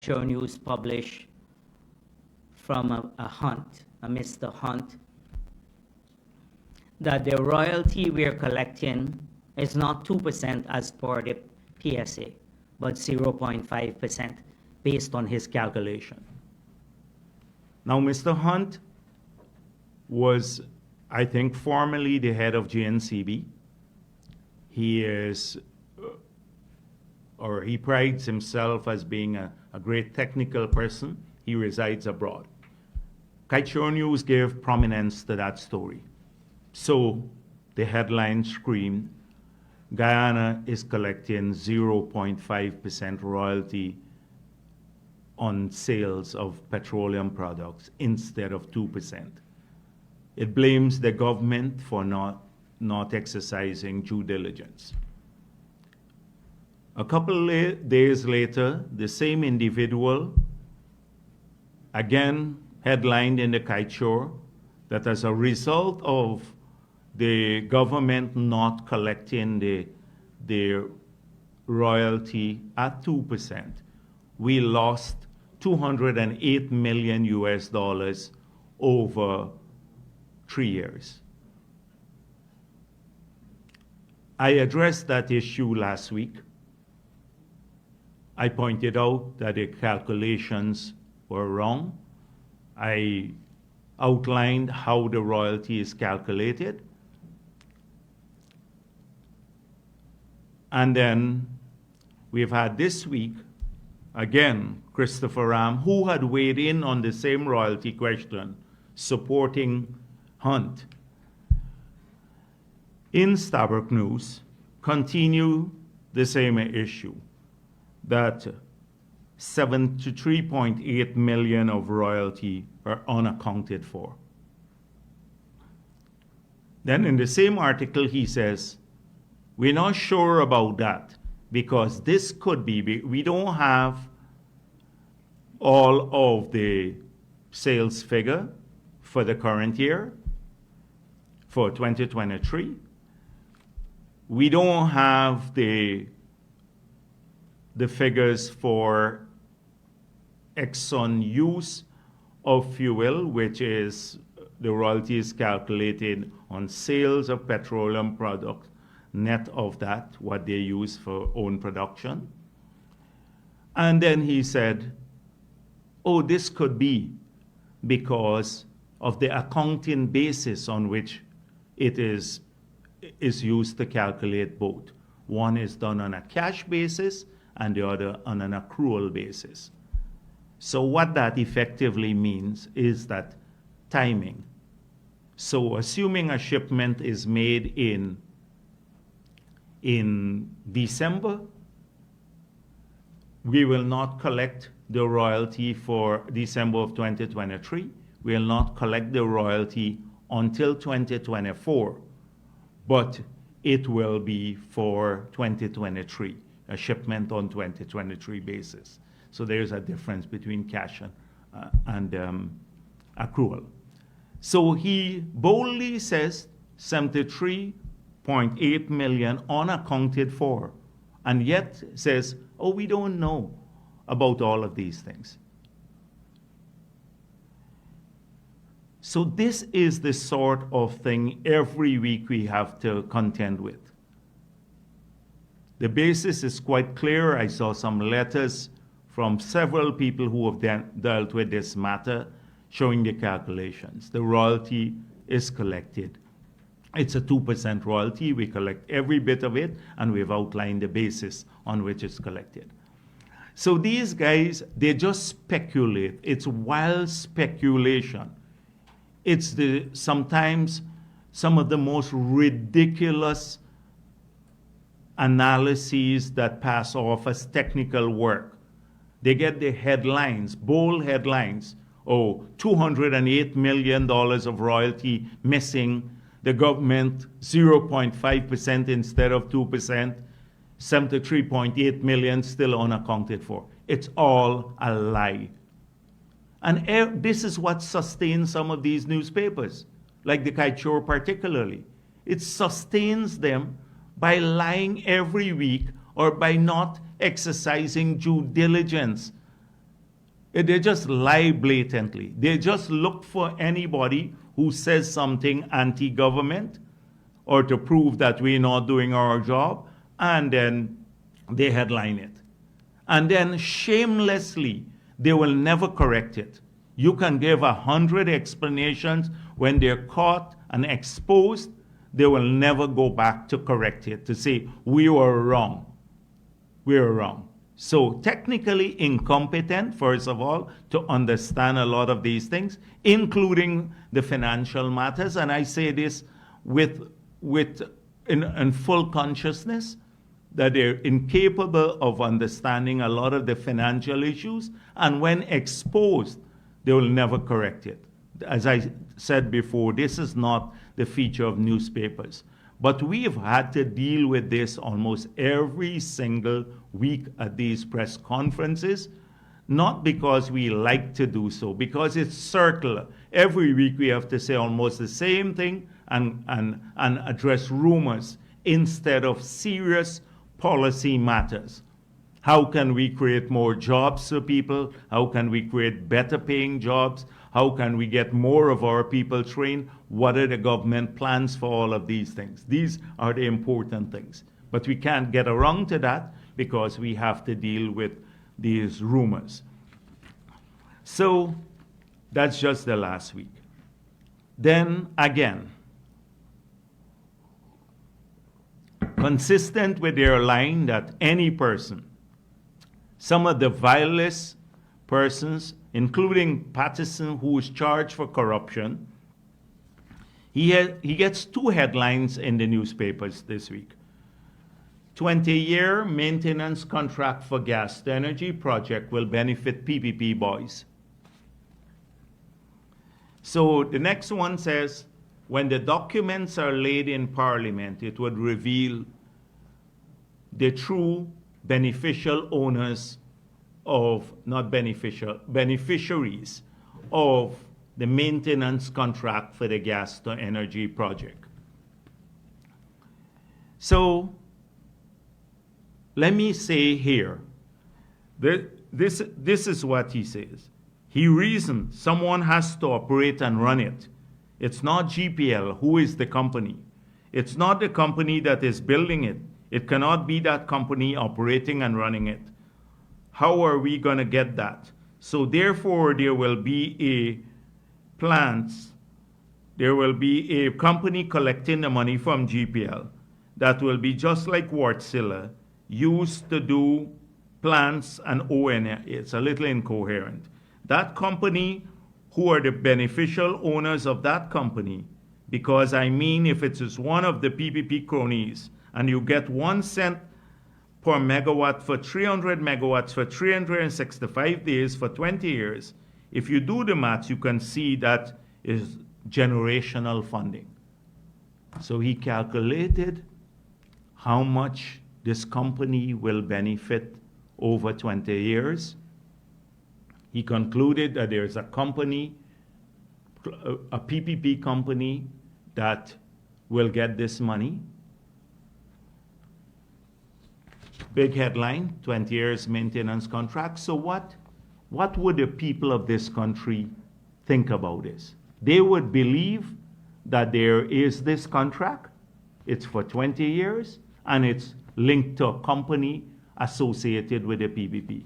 Show News published from a Mr. Hunt, that the royalty we're collecting is not 2% as per the PSA, but 0.5% based on his calculation. Now, Mr. Hunt was, I think, formerly the head of JNCB. He is, or he prides himself as being a great technical person. He resides abroad. Kite News gave prominence to that story. So the headline screamed, Guyana is collecting 0.5% royalty on sales of petroleum products instead of 2%. It blames the government for not exercising due diligence. A couple days later, the same individual again headlined in the Kite Show that as a result of the government not collecting the royalty at 2%, we lost $208 million over 3 years. I addressed that issue last week. I pointed out that the calculations were wrong. I outlined how the royalty is calculated. And then we've had this week, again, Christopher Ram, who had weighed in on the same royalty question, supporting Hunt. In Stabroek News, continue the same issue, that 73.8 million of royalty are unaccounted for. Then in the same article, he says, we're not sure about that because this could be, we don't have all of the sales figure for the current year, for 2023. We don't have the figures for Exxon use of fuel, which is the royalty is calculated on sales of petroleum products, net of that, what they use for own production. And then he said, oh, this could be because of the accounting basis on which it is used to calculate both. One is done on a cash basis and the other on an accrual basis. So what that effectively means is that timing. So assuming a shipment is made in December, we will not collect the royalty for December of 2023. We will not collect the royalty until 2024, but it will be for 2023, a shipment on 2023 basis. So there's a difference between cash and accrual. So he boldly says 73.8 million unaccounted for, and yet says, oh, we don't know about all of these things. So this is the sort of thing every week we have to contend with. The basis is quite clear. I saw some letters from several people who have dealt with this matter showing the calculations. The royalty is collected. It's a 2% royalty. We collect every bit of it, and we've outlined the basis on which it's collected. So these guys, they just speculate. It's wild speculation. It's sometimes some of the most ridiculous analyses that pass off as technical work. They get the headlines, bold headlines. Oh, $208 million of royalty missing. The government 0.5% instead of 2%. 73.8 million still unaccounted for. It's all a lie. And this is what sustains some of these newspapers, like the Kite Show particularly. It sustains them by lying every week or by not exercising due diligence. They just lie blatantly. They just look for anybody who says something anti-government or to prove that we're not doing our job, and then they headline it. And then shamelessly, they will never correct it. You can give 100 explanations. When they're caught and exposed, they will never go back to correct it, to say, we were wrong. We were wrong. So technically incompetent, first of all, to understand a lot of these things, including the financial matters. And I say this in full consciousness, that they're incapable of understanding a lot of the financial issues, and when exposed, they will never correct it. As I said before, this is not the feature of newspapers. But we've had to deal with this almost every single week at these press conferences, not because we like to do so, because it's circular. Every week we have to say almost the same thing and address rumors instead of serious policy matters. How can we create more jobs for people? How can we create better paying jobs? How can we get more of our people trained? What are the government plans for all of these things? These are the important things. But we can't get around to that because we have to deal with these rumors. So that's just the last week. Then again, consistent with their line that any person, some of the vilest persons, including Patterson, who is charged for corruption, he gets 2 headlines in the newspapers this week. 20-year maintenance contract for gas to energy project will benefit PPP boys. So the next one says, when the documents are laid in Parliament, it would reveal the true beneficial owners of, not beneficial, beneficiaries of the maintenance contract for the gas to energy project. So let me say here, this is what he says. He reasoned someone has to operate and run it. It's not GPL who is the company. It's not the company that is building it. It cannot be that company operating and running it. How are we going to get that? So therefore, there will be a company collecting the money from GPL that will be just like Wärtsilä, used to do plants and ON. It's a little incoherent. That company, who are the beneficial owners of that company, because I mean, if it is one of the PPP cronies and you get 1 cent per megawatt for 300 megawatts for 365 days for 20 years, if you do the math, you can see that is generational funding. So he calculated how much this company will benefit over 20 years. He concluded that there's a company, a PPP company, that will get this money. Big headline, 20 years maintenance contract. So what would the people of this country think about this? They would believe that there is this contract, it's for 20 years, and it's linked to a company associated with the PPP.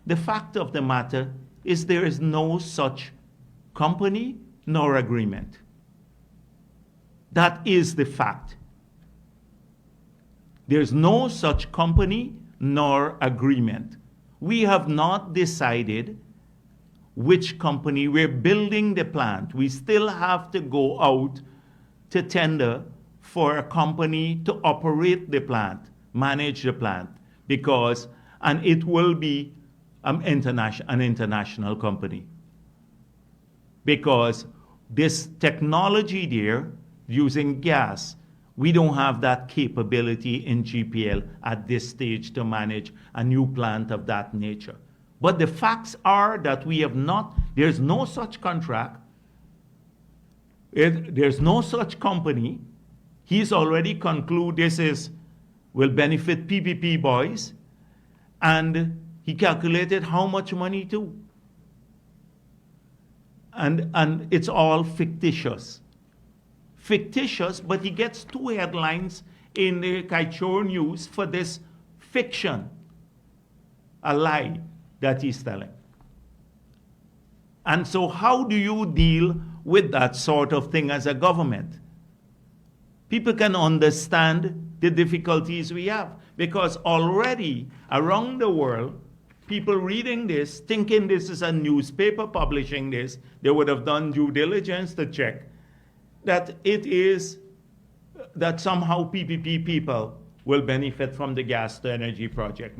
The fact of the matter is there is no such company nor agreement. That is the fact. There's no such company nor agreement. We have not decided which company. We're building the plant. We still have to go out to tender for a company to operate the plant, manage the plant, and it will be an international company. Because this technology there, using gas, we don't have that capability in GPL at this stage to manage a new plant of that nature. But the facts are that we have not, there's no such contract, there's no such company. He's already concluded will benefit PPP boys, and he calculated how much money too. And it's all fictitious. Fictitious, but he gets 2 headlines in the Kaichor News for this fiction, a lie that he's telling. And so how do you deal with that sort of thing as a government? People can understand the difficulties we have, because already around the world, people reading this, thinking this is a newspaper publishing this, they would have done due diligence to check that it is, that somehow PPP people will benefit from the gas to energy project.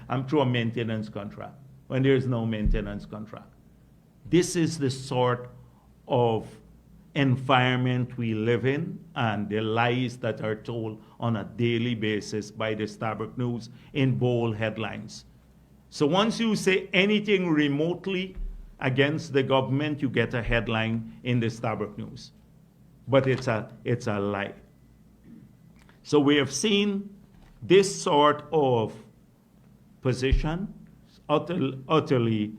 I'm through a maintenance contract when there's no maintenance contract. This is the sort of environment we live in, and the lies that are told on a daily basis by the Starbuck News in bold headlines. So once you say anything remotely against the government, you get a headline in the Starbuck News. But it's a lie. So we have seen this sort of position utterly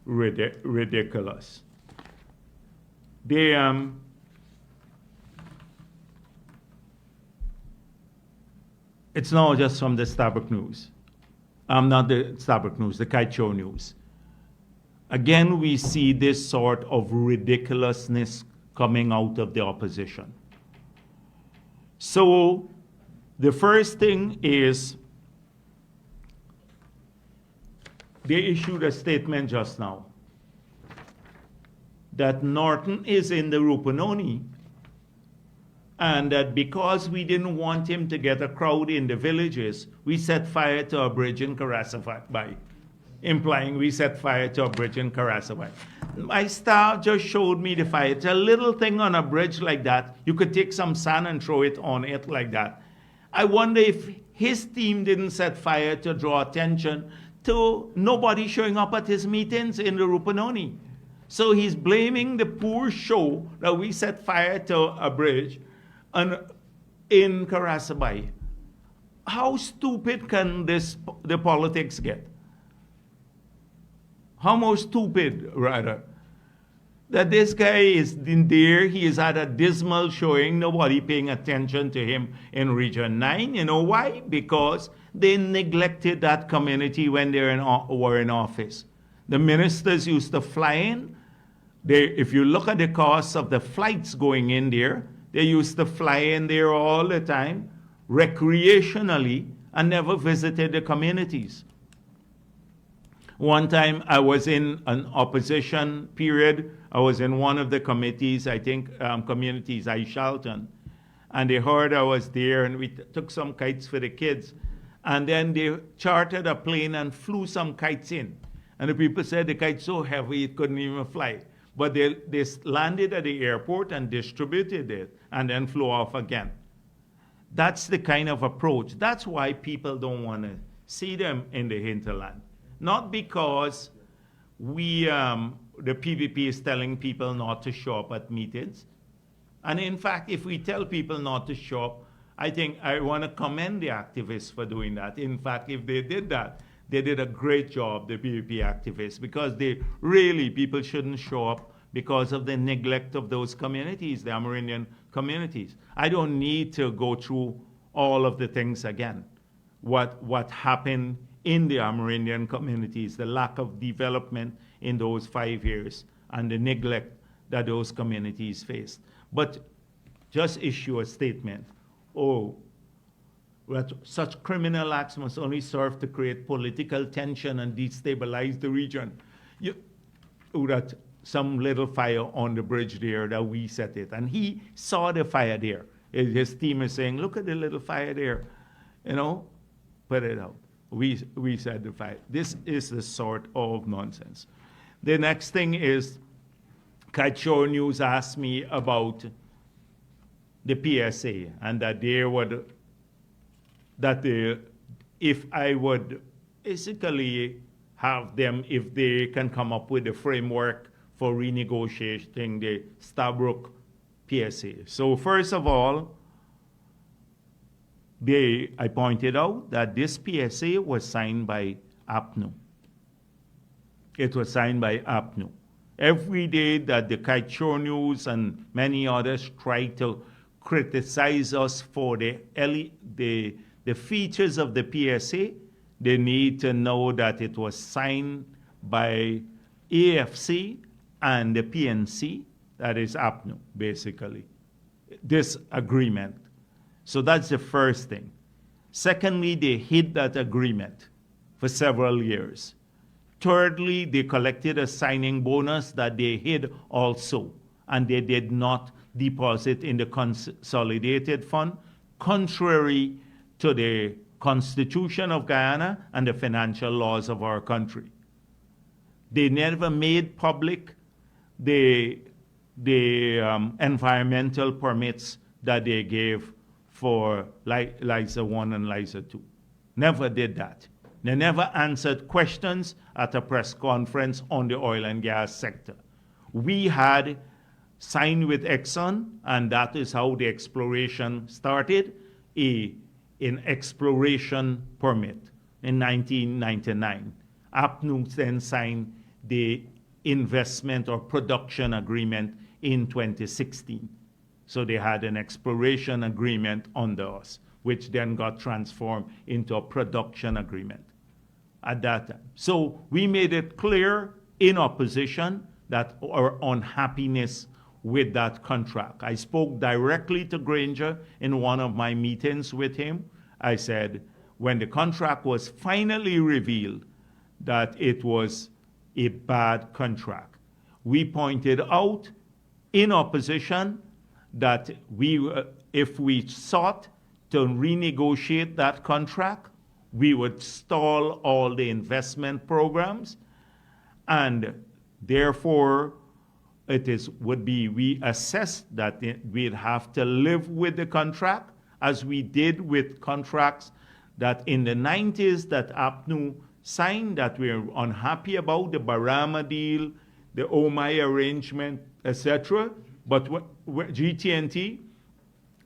ridiculous. It's not just from the Starbuck News. Not the Starbuck News, the Kaichor News. Again, we see this sort of ridiculousness coming out of the opposition. So the first thing is, they issued a statement just now that Norton is in the Rupunoni, and that because we didn't want him to get a crowd in the villages, we set fire to a bridge in Karasavai, implying we set fire to a bridge in Karasavai. My staff just showed me the fire. It's a little thing on a bridge like that. You could take some sand and throw it on it like that. I wonder if his team didn't set fire to draw attention to nobody showing up at his meetings in the Rupunoni. So he's blaming the poor show that we set fire to a bridge in Karasabay. How stupid can the politics get? How more stupid, rather, that this guy is in there, he is at a dismal showing, nobody paying attention to him in Region 9. You know why? Because they neglected that community when they were in office. The ministers used to fly in. If you look at the cost of the flights going in there, they used to fly in there all the time, recreationally, and never visited the communities. One time I was in an opposition period. I was in one of the committees, I think communities, Shalton. And they heard I was there, and we took some kites for the kids. And then they chartered a plane and flew some kites in. And the people said the kite's so heavy it couldn't even fly. But they landed at the airport and distributed it and then flew off again. That's the kind of approach. That's why people don't want to see them in the hinterland. Not because the PPP is telling people not to show up at meetings. And in fact, if we tell people not to show up, I think I want to commend the activists for doing that. In fact, if they did that, they did a great job, the PPP activists, because people shouldn't show up because of the neglect of those communities, the Amerindian communities. I don't need to go through all of the things again. What happened in the Amerindian communities, the lack of development in those 5 years, and the neglect that those communities faced. But just issue a statement, that such criminal acts must only serve to create political tension and destabilize the region. That some little fire on the bridge there that we set it. And he saw the fire there. His team is saying, look at the little fire there. Put it out. We set the fire. This is the sort of nonsense. The next thing is, Kaichor News asked me about the PSA, and that if I would basically have them, if they can come up with a framework for renegotiating the Stabroek PSA. So first of all, I pointed out that this PSA was signed by APNU. It was signed by APNU. Every day that the Kaichor News and many others try to criticize us for the features of the PSA, they need to know that it was signed by AFC and the PNC, that is APNU, basically, this agreement. So that's the first thing. Secondly, they hid that agreement for several years. Thirdly, they collected a signing bonus that they hid also, and they did not deposit in the consolidated fund, contrary to the Constitution of Guyana and the financial laws of our country. They never made public the environmental permits that they gave for LISA 1 and LISA 2. Never did that. They never answered questions at a press conference on the oil and gas sector. We had signed with Exxon, and that is how the exploration started, an exploration permit in 1999. APNU then signed the investment or production agreement in 2016. So they had an exploration agreement under us, which then got transformed into a production agreement at that time. So we made it clear in opposition that our unhappiness with that contract. I spoke directly to Granger in one of my meetings with him. I said, when the contract was finally revealed that it was a bad contract, we pointed out in opposition that if we sought to renegotiate that contract, we would stall all the investment programs, and therefore we assessed that we'd have to live with the contract, as we did with contracts that in the 90s that APNU signed that we're unhappy about, the Barama deal, the OMI arrangement, etc. But GT&T,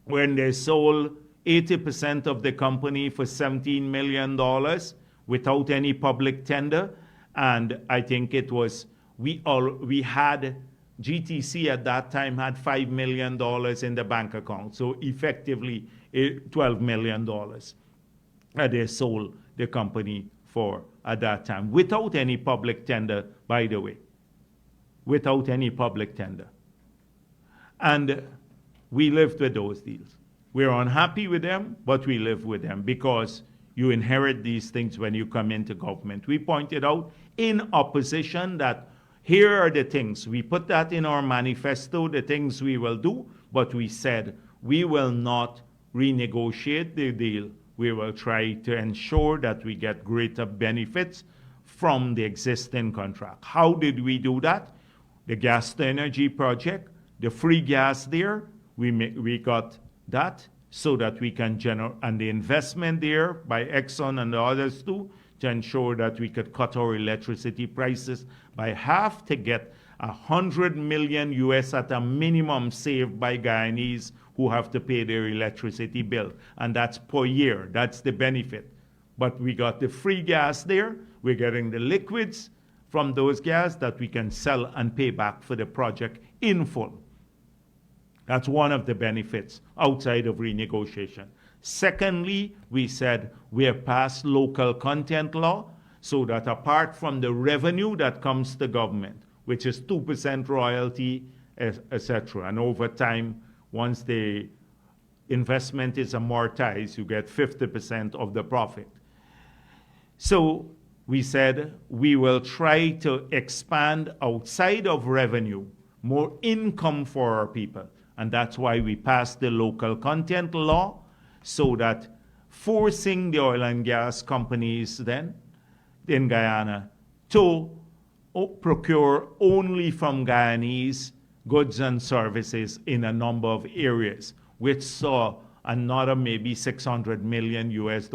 when they sold 80% of the company for $17 million without any public tender, and I think it was, we had, GTC at that time had $5 million in the bank account, so effectively $12 million that they sold the company for at that time, without any public tender, by the way, without any public tender. And we lived with those deals. We're unhappy with them, but we live with them because you inherit these things when you come into government. We pointed out in opposition that here are the things. We put that in our manifesto, the things we will do, but we said we will not renegotiate the deal. We will try to ensure that we get greater benefits from the existing contract. How did we do that? The gas to energy project, the free gas there, we got that so that we can generate, and the investment there by Exxon and the others too, to ensure that we could cut our electricity prices by half to get $100 million US at a minimum saved by Guyanese who have to pay their electricity bill. And that's per year. That's the benefit. But we got the free gas there. We're getting the liquids from those gas that we can sell and pay back for the project in full. That's one of the benefits outside of renegotiation. Secondly, we said we have passed local content law so that apart from the revenue that comes to government, which is 2% royalty, etc., and over time, once the investment is amortized, you get 50% of the profit. So we said we will try to expand outside of revenue, more income for our people. And that's why we passed the local content law, so that forcing the oil and gas companies then in Guyana to procure only from Guyanese goods and services in a number of areas, which saw another maybe $600 million US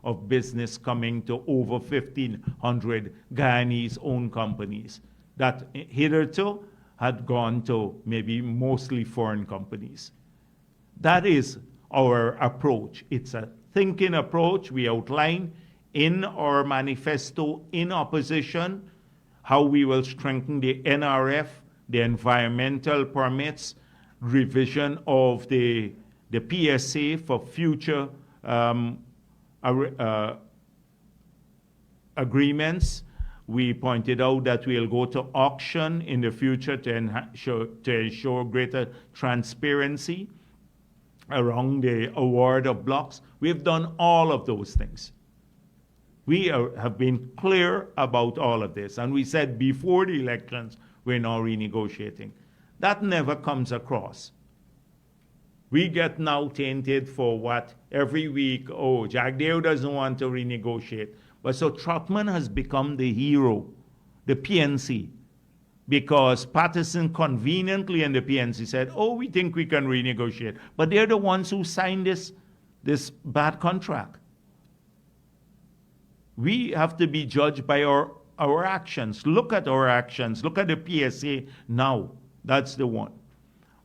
of business coming to over 1,500 Guyanese-owned companies that hitherto had gone to maybe mostly foreign companies. That is our approach. It's a thinking approach we outline in our manifesto in opposition, how we will strengthen the NRF, the environmental permits, revision of the PSA for future agreements. We pointed out that we'll go to auction in the future to ensure greater transparency around the award of blocks. We've done all of those things. We have been clear about all of this. And we said before the elections, we're now renegotiating. That never comes across. We get now tainted for what? Every week, oh, Jagdeo doesn't want to renegotiate. But so Trotman has become the hero, the PNC, because Patterson conveniently and the PNC said, oh, we think we can renegotiate. But they're the ones who signed this bad contract. We have to be judged by our actions. Look at our actions. Look at the PSA now. That's the one.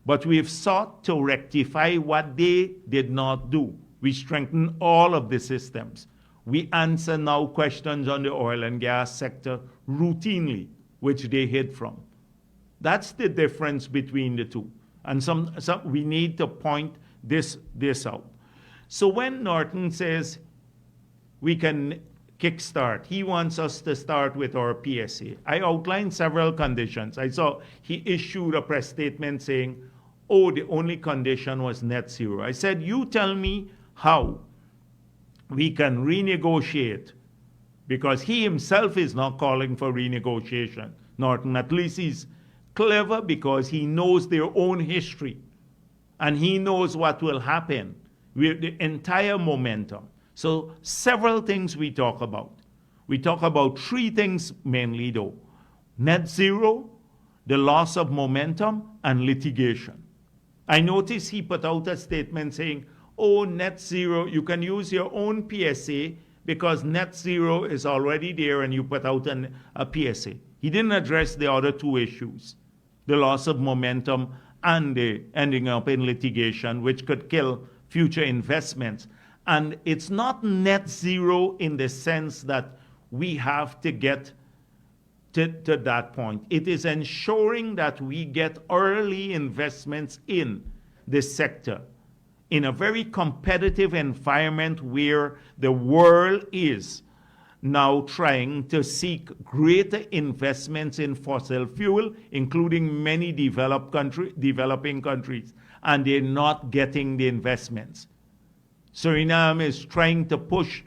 But we have sought to rectify what they did not do. We strengthen all of the systems. We answer now questions on the oil and gas sector routinely, which they hid from. That's the difference between the two. And we need to point this out. So when Norton says we can kickstart, he wants us to start with our PSA. I outlined several conditions. I saw he issued a press statement saying, oh, the only condition was net zero. I said, you tell me how we can renegotiate, because he himself is not calling for renegotiation. Norton, at least he's clever because he knows their own history and he knows what will happen with the entire momentum. So several things we talk about. We talk about three things mainly though: net zero, the loss of momentum, and litigation. I noticed he put out a statement saying, oh, net zero, you can use your own PSA because net zero is already there and you put out a PSA. He didn't address the other two issues, the loss of momentum and the ending up in litigation, which could kill future investments. And it's not net zero in the sense that we have to get to that point. It is ensuring that we get early investments in this sector in a very competitive environment where the world is now trying to seek greater investments in fossil fuel, including many developing countries, and they're not getting the investments. Suriname is trying to push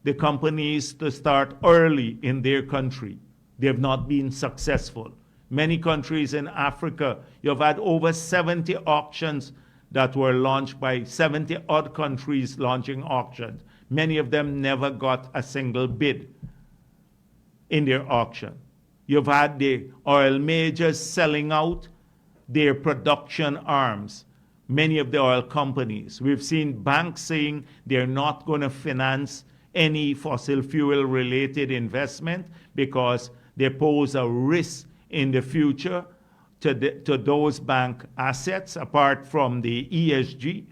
the companies to start early in their country. They have not been successful. Many countries in Africa, you've had over 70 auctions that were launched by 70 odd countries launching auctions. Many of them never got a single bid in their auction. You've had the oil majors selling out their production arms, many of the oil companies. We've seen banks saying they're not going to finance any fossil fuel related investment because they pose a risk in the future to those bank assets, apart from the ESG,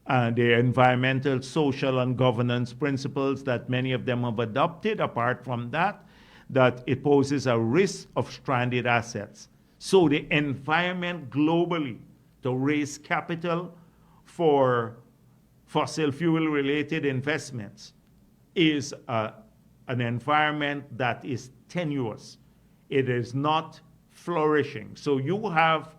the environmental, social, and governance principles that many of them have adopted. Apart from that, that it poses a risk of stranded assets. So the environment globally to raise capital for fossil fuel-related investments is an environment that is tenuous. It is not flourishing. So you have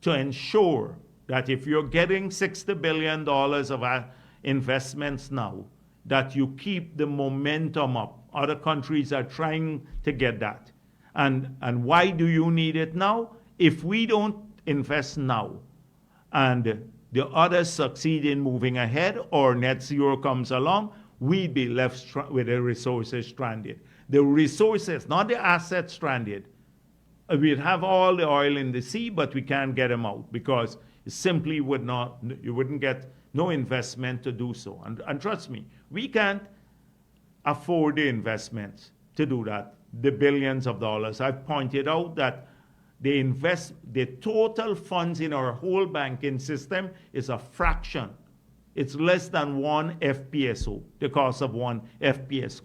to ensure that if you're getting $60 billion of investments now, that you keep the momentum up. Other countries are trying to get that. And why do you need it now? If we don't invest now and the others succeed in moving ahead or net zero comes along, we'd be left with the resources stranded. The resources, not the assets stranded. We'd have all the oil in the sea, but we can't get them out because it simply you wouldn't get no investment to do so. And trust me, we can't afford the investments to do that, the billions of dollars. I've pointed out that the total funds in our whole banking system is a fraction. It's less than one FPSO, the cost of one FPSO.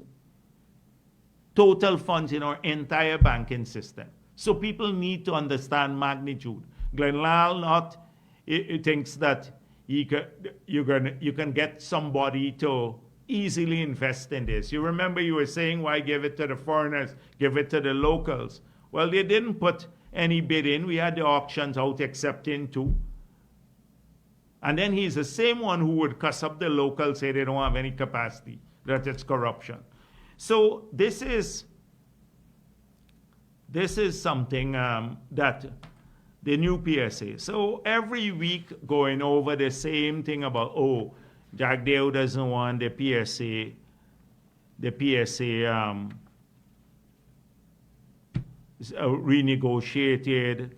total funds in our entire banking system. So people need to understand magnitude. Glenn Lal not he thinks that you can get somebody to easily invest in this. You remember you were saying, why give it to the foreigners, give it to the locals? Well, they didn't put any bid in. We had the auctions out except in two. And then he's the same one who would cuss up the locals, say they don't have any capacity, that it's corruption. So this is something that the new PSA. So every week going over the same thing about, oh, Jagdeo doesn't want the PSA renegotiated.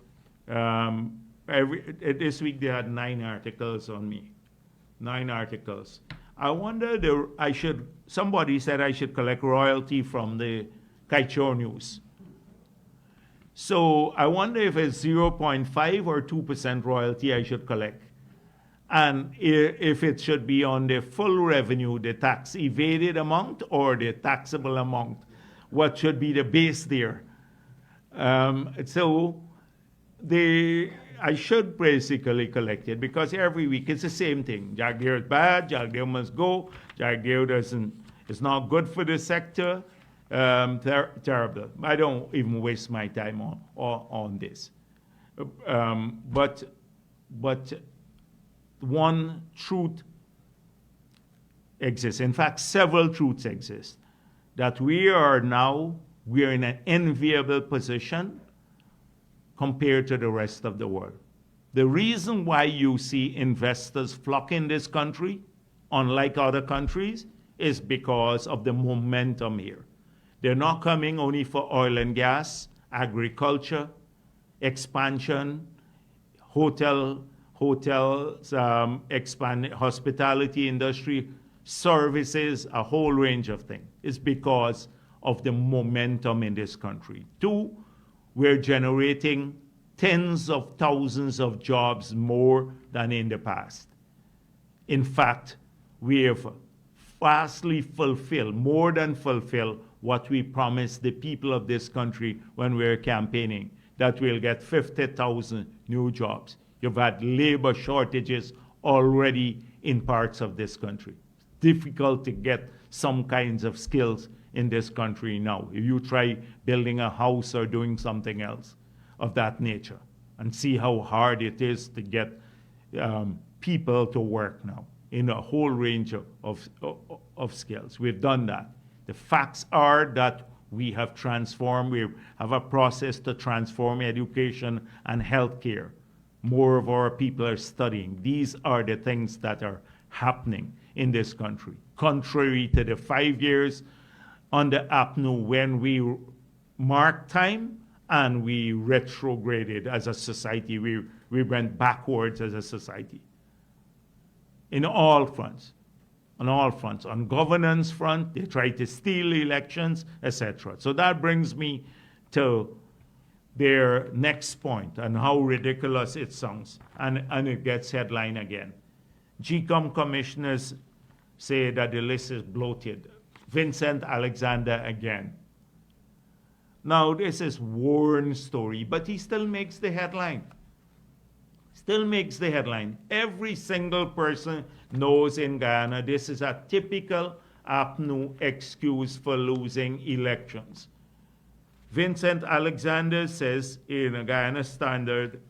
This week they had 9 articles on me. 9 articles. I wonder, somebody said I should collect royalty from the Kaichor News. So I wonder if it's 0.5 or 2% royalty I should collect. And if it should be on the full revenue, the tax evaded amount or the taxable amount. What should be the base there? So I should basically collect it because every week it's the same thing. Jagdeo is bad, Jagdeo must go, Jagdeo is not good for the sector. Terrible. I don't even waste my time on this. But one truth exists. In fact, several truths exist. That we're in an enviable position compared to the rest of the world. The reason why you see investors flock in this country, unlike other countries, is because of the momentum here. They're not coming only for oil and gas, agriculture, expansion, hotels, hospitality industry, services, a whole range of things. It's because of the momentum in this country. 2, we're generating tens of thousands of jobs more than in the past. In fact, we have vastly fulfilled, more than fulfilled, what we promised the people of this country when we were campaigning, that we'll get 50,000 new jobs. You've had labor shortages already in parts of this country. Difficult to get some kinds of skills in this country now. If you try building a house or doing something else of that nature, and see how hard it is to get people to work now in a whole range of skills. We've done that. The facts are that we have transformed, we have a process to transform education and healthcare. More of our people are studying. These are the things that are happening in this country. Contrary to the 5 years under APNU when we marked time and we retrograded as a society. We went backwards as a society. In all fronts. On all fronts. On governance front, they try to steal elections, etc. So that brings me to their next point and how ridiculous it sounds. And it gets headline again. GCOM commissioners say that the list is bloated. Vincent Alexander again. Now, this is Warren's story, but he still makes the headline. Still makes the headline. Every single person knows in Guyana this is a typical APNU excuse for losing elections. Vincent Alexander says in a Guyana Standard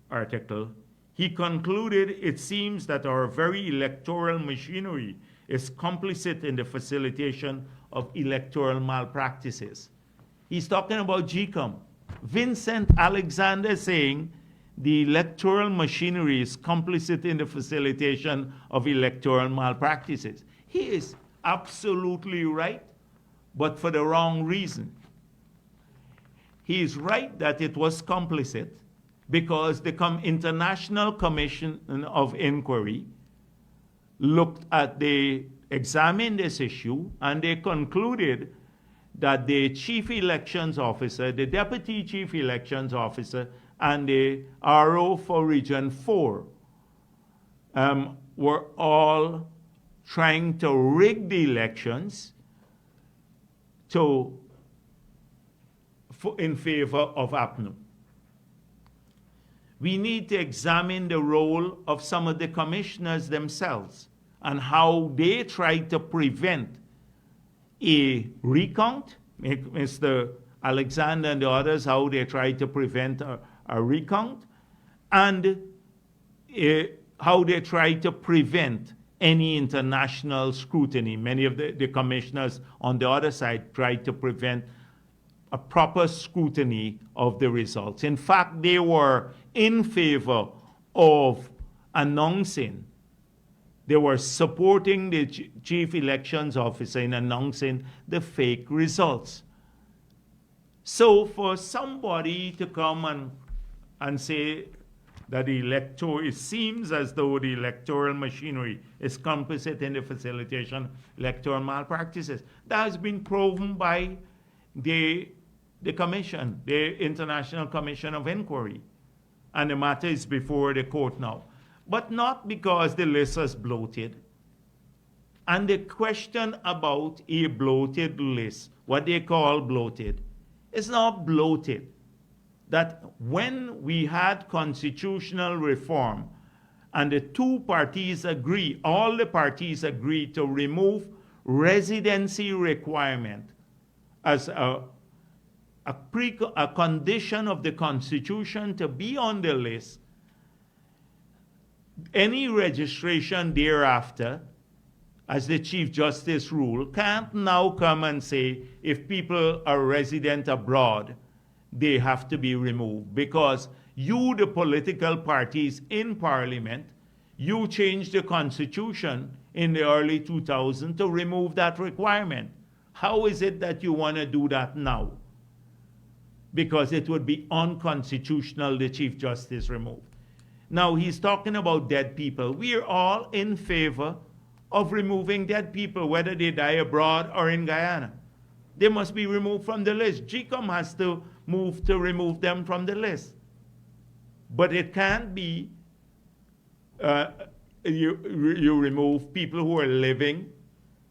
article, he concluded, it seems that our very electoral machinery is complicit in the facilitation of electoral malpractices. He's talking about GCOM. Vincent Alexander saying the electoral machinery is complicit in the facilitation of electoral malpractices. He is absolutely right, but for the wrong reason. He is right that it was complicit because the International Commission of Inquiry examined this issue and they concluded that the chief elections officer, the deputy chief elections officer, and the RO for Region 4 were all trying to rig the elections to in favor of APNU. We need to examine the role of some of the commissioners themselves and how they try to prevent a recount. Mr. Alexander and the others, how they try to prevent a recount, and how they try to prevent any international scrutiny. Many of the commissioners on the other side try to prevent a proper scrutiny of the results. In fact, they were in favor of announcing, they were supporting the chief elections officer in announcing the fake results. So for somebody to come and say that it seems as though the electoral machinery is complicit in the facilitation of electoral malpractices, that has been proven by the commission, the International Commission of Inquiry. And the matter is before the court now. But not because the list is bloated. And the question about a bloated list, what they call bloated, is not bloated. That when we had constitutional reform and the two parties agree, all the parties agree to remove residency requirement as a condition of the Constitution to be on the list, any registration thereafter, as the Chief Justice ruled, can't now come and say if people are resident abroad, they have to be removed. Because you, the political parties in Parliament, you changed the Constitution in the early 2000s to remove that requirement. How is it that you want to do that now? Because it would be unconstitutional, the Chief Justice removed. Now he's talking about dead people. We are all in favor of removing dead people, whether they die abroad or in Guyana. They must be removed from the list. GCOM has to move to remove them from the list. But it can't be you remove people who are living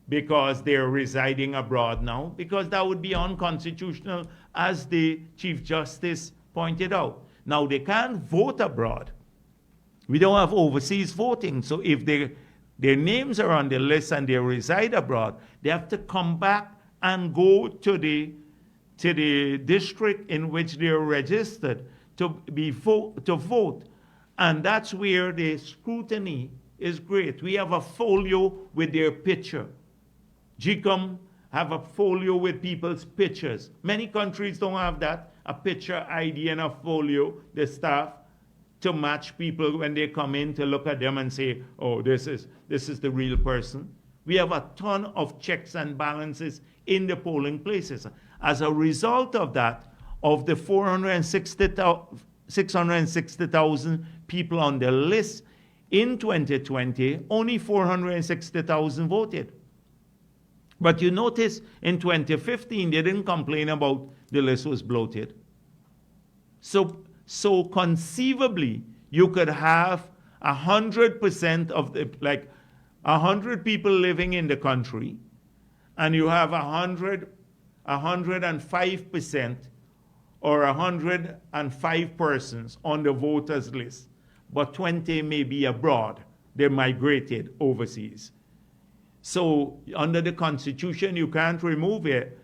because they're residing abroad now, because that would be unconstitutional, as the Chief Justice pointed out. Now, they can't vote abroad. We don't have overseas voting, so if their names are on the list and they reside abroad, they have to come back and go to the district in which they're registered to vote. And that's where the scrutiny is great. We have a folio with their picture. GCOM have a folio with people's pictures. Many countries don't have that, a picture ID and a folio, the staff, to match people when they come in to look at them and say, oh, this is the real person. We have a ton of checks and balances in the polling places. As a result of that, of the 660,000 people on the list in 2020, only 460,000 voted. But you notice in 2015, they didn't complain about the list was bloated. So conceivably, you could have 100% of 100 people living in the country, and you have 105% or 105 persons on the voters list, but 20 may be abroad. They migrated overseas. So under the Constitution, you can't remove their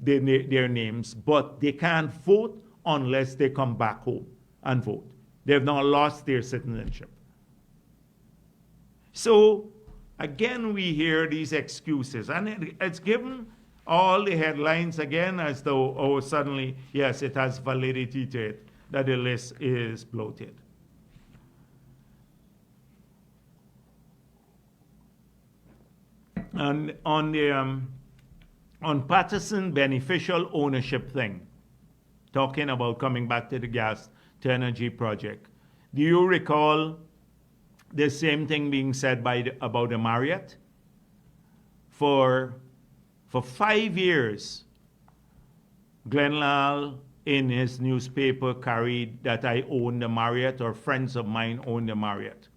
names, but they can't vote unless they come back home and vote. They've now lost their citizenship. So again, we hear these excuses, and it's given all the headlines again as though, oh, suddenly, yes, it has validity to it, that the list is bloated. And on Patterson beneficial ownership thing, talking about coming back to the gas to energy project, do you recall the same thing being said about the Marriott? For 5 years, Glenn Lal in his newspaper carried that I own the Marriott, or friends of mine own the Marriott.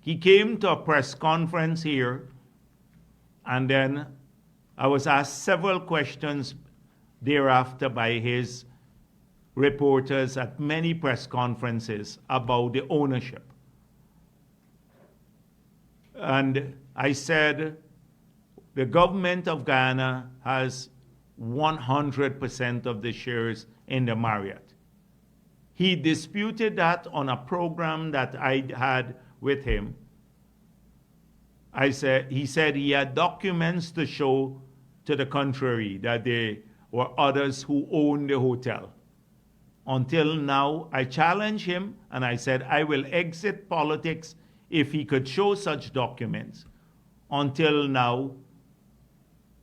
He came to a press conference here, and then I was asked several questions thereafter by his reporters at many press conferences about the ownership. And I said, the government of Ghana has 100% of the shares in the Marriott. He disputed that on a program that I had with him. He said he had documents to show to the contrary, that there were others who owned the hotel. Until now, I challenged him and I said I will exit politics if he could show such documents. Until now,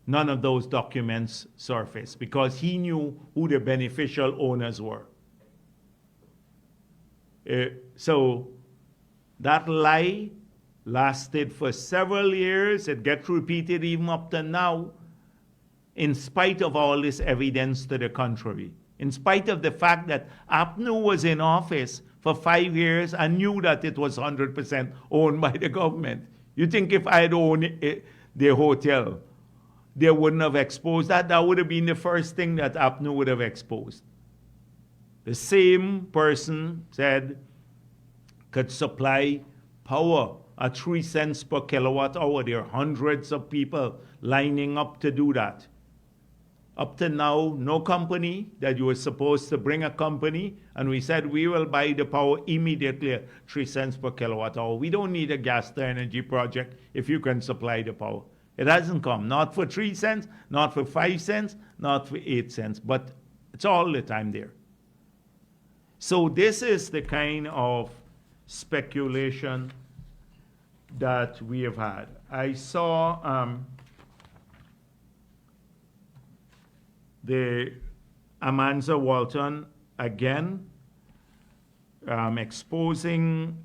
none of those documents surfaced because he knew who the beneficial owners were. So that lie lasted for several years. It gets repeated even up to now, in spite of all this evidence to the contrary. In spite of the fact that APNU was in office for 5 years and knew that it was 100% owned by the government. You think if I'd owned the hotel, they wouldn't have exposed that? That would have been the first thing that APNU would have exposed. The same person said could supply power at 3 cents per kilowatt hour. There are hundreds of people lining up to do that. Up to now, no company that you were supposed to bring a company, and we said we will buy the power immediately at 3 cents per kilowatt hour. We don't need a gas to energy project if you can supply the power. It hasn't come, not for 3 cents, not for 5 cents, not for 8 cents, but it's all the time there. So this is the kind of speculation that we have had. I saw the Amanza Walton again exposing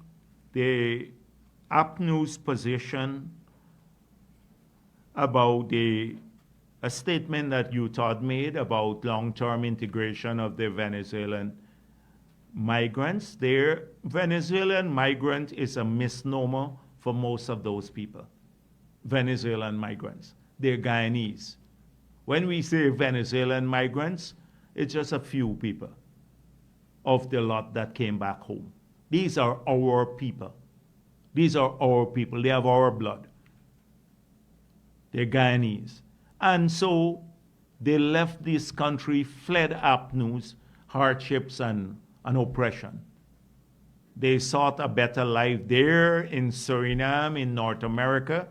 the APNU's position about a statement that Utah made about long-term integration of the Venezuelan migrants. Their Venezuelan migrant is a misnomer for most of those people. Venezuelan migrants. They're Guyanese. When we say Venezuelan migrants, it's just a few people of the lot that came back home. These are our people. These are our people. They have our blood. They're Guyanese. And so they left this country, fled APNU's hardships and oppression. They sought a better life there in Suriname, in North America.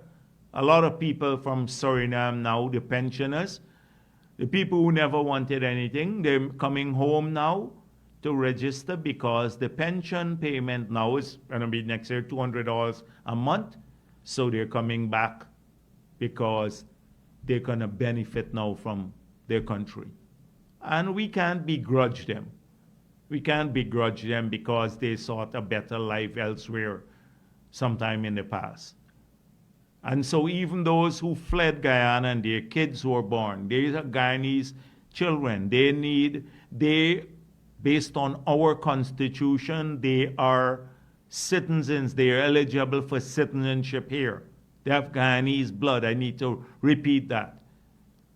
A lot of people from Suriname now, the pensioners, the people who never wanted anything, they're coming home now to register because the pension payment now is going to be next year $200 a month. So they're coming back because they're going to benefit now from their country. And we can't begrudge them. We can't begrudge them because they sought a better life elsewhere sometime in the past. And so even those who fled Guyana and their kids who were born, these are Guyanese children. Based on our constitution, they are citizens. They are eligible for citizenship here. They have Guyanese blood. I need to repeat that.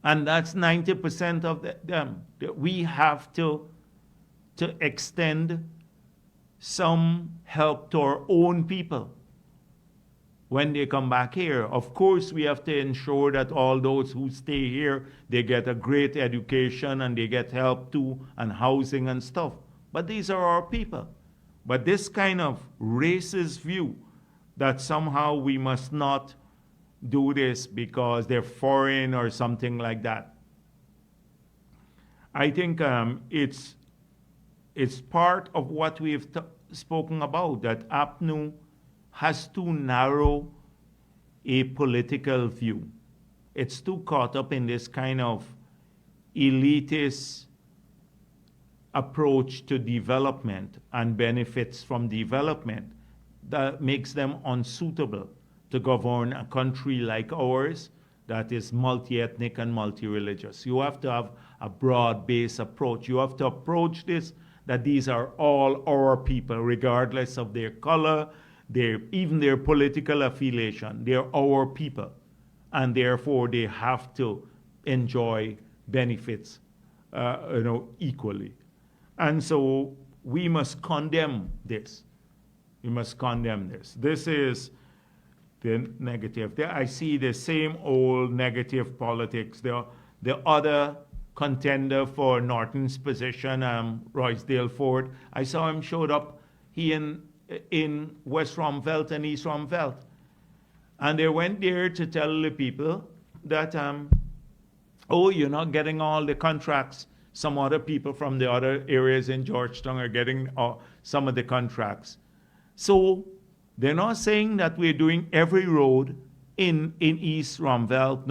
And that's 90% of them. We have to extend some help to our own people when they come back here. Of course, we have to ensure that all those who stay here, they get a great education and they get help too, and housing and stuff. But these are our people. But this kind of racist view that somehow we must not do this because they're foreign or something like that, I think it's part of what we've spoken about, that APNU has too narrow a political view. It's too caught up in this kind of elitist approach to development and benefits from development that makes them unsuitable to govern a country like ours that is multi-ethnic and multi-religious. You have to have a broad-based approach. You have to approach this that these are all our people, regardless of their color, even their political affiliation. They're our people, and therefore they have to enjoy benefits equally. And so we must condemn this. We must condemn this. This is the negative. There I see the same old negative politics. The other contender for Norton's position, Roysdale Ford, I saw him showed up, he in West Romvelt and East Romvelt. And they went there to tell the people that, oh, you're not getting all the contracts. Some other people from the other areas in Georgetown are getting some of the contracts. So they're not saying that we're doing every road in East Romvelt,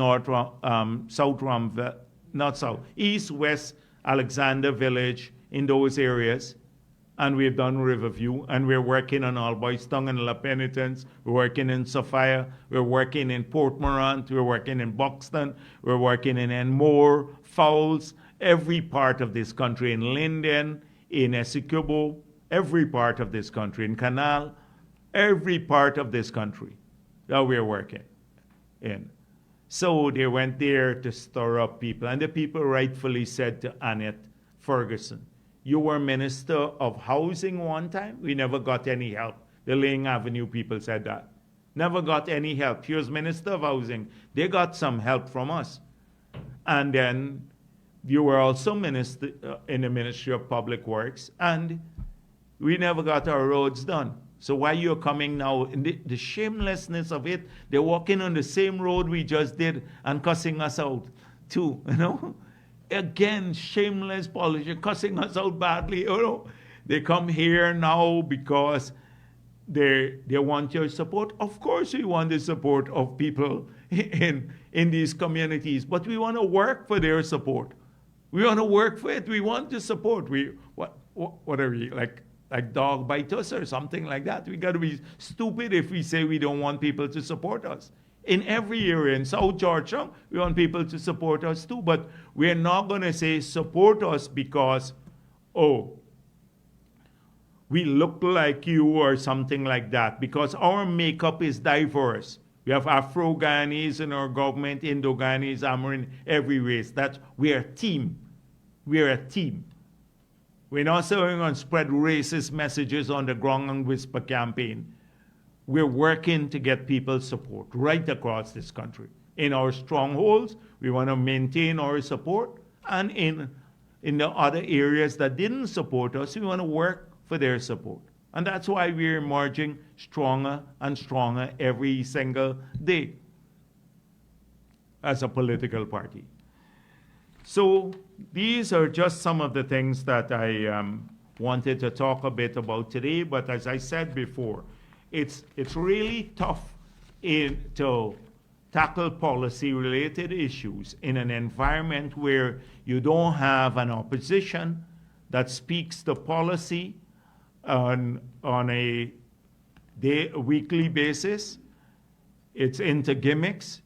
South Romvelt, not South, East, West, Alexander Village, in those areas. And we've done Riverview, and we're working on Alboystown and La Penitence. We're working in Sophia. We're working in Port Morant. We're working in Buxton. We're working in Enmore, Fowles, every part of this country, in Linden, in Essequibo, every part of this country, in Canal, every part of this country that we're working in. So they went there to stir up people, and the people rightfully said to Annette Ferguson, you were Minister of Housing one time. We never got any help. The Laying Avenue people said that. Never got any help. She was Minister of Housing. They got some help from us. And then you were also Minister in the Ministry of Public Works, and we never got our roads done. So why you're coming now, in the shamelessness of it, they're walking on the same road we just did and cussing us out too, Again, shameless politics, cussing us out badly, They come here now because they want your support. Of course we want the support of people in these communities, but we want to work for their support. We want to work for it. We want the support. What are we, like dog bite us or something like that? We got to be stupid if we say we don't want people to support us. In every area, in South Georgia, we want people to support us too, but we're not going to say support us because, we look like you or something like that, because our makeup is diverse. We have Afro-Guyanese in our government, Indo-Guyanese, Amarin, every race. We're a team. We're a team. We're not going to spread racist messages on the ground and whisper campaign. We're working to get people's support right across this country. In our strongholds, we want to maintain our support. And in the other areas that didn't support us, we want to work for their support. And that's why we're emerging stronger and stronger every single day as a political party. So these are just some of the things that I wanted to talk a bit about today. But as I said before, it's really tough to tackle policy-related issues in an environment where you don't have an opposition that speaks to policy on a weekly basis. It's into gimmicks.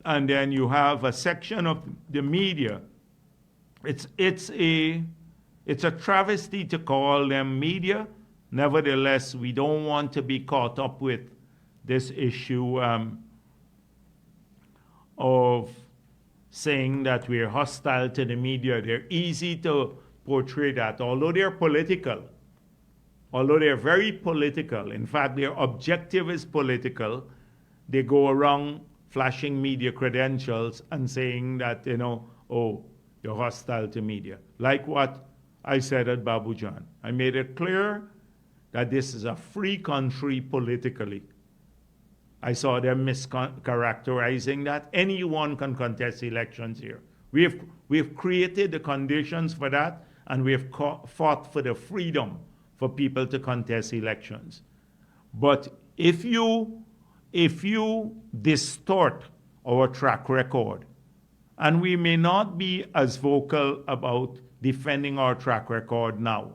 And then you have a section of the media. It's a travesty to call them media. Nevertheless, we don't want to be caught up with this issue of saying that we're hostile to the media. They're easy to portray that, although they're political. Although they're very political. In fact, their objective is political. They go around flashing media credentials and saying that, you're hostile to media. Like what I said at Babujan. I made it clear that this is a free country politically. I saw them mischaracterizing that. Anyone can contest elections here. We've created the conditions for that, and we have fought for the freedom for people to contest elections. But if you distort our track record, and we may not be as vocal about defending our track record now,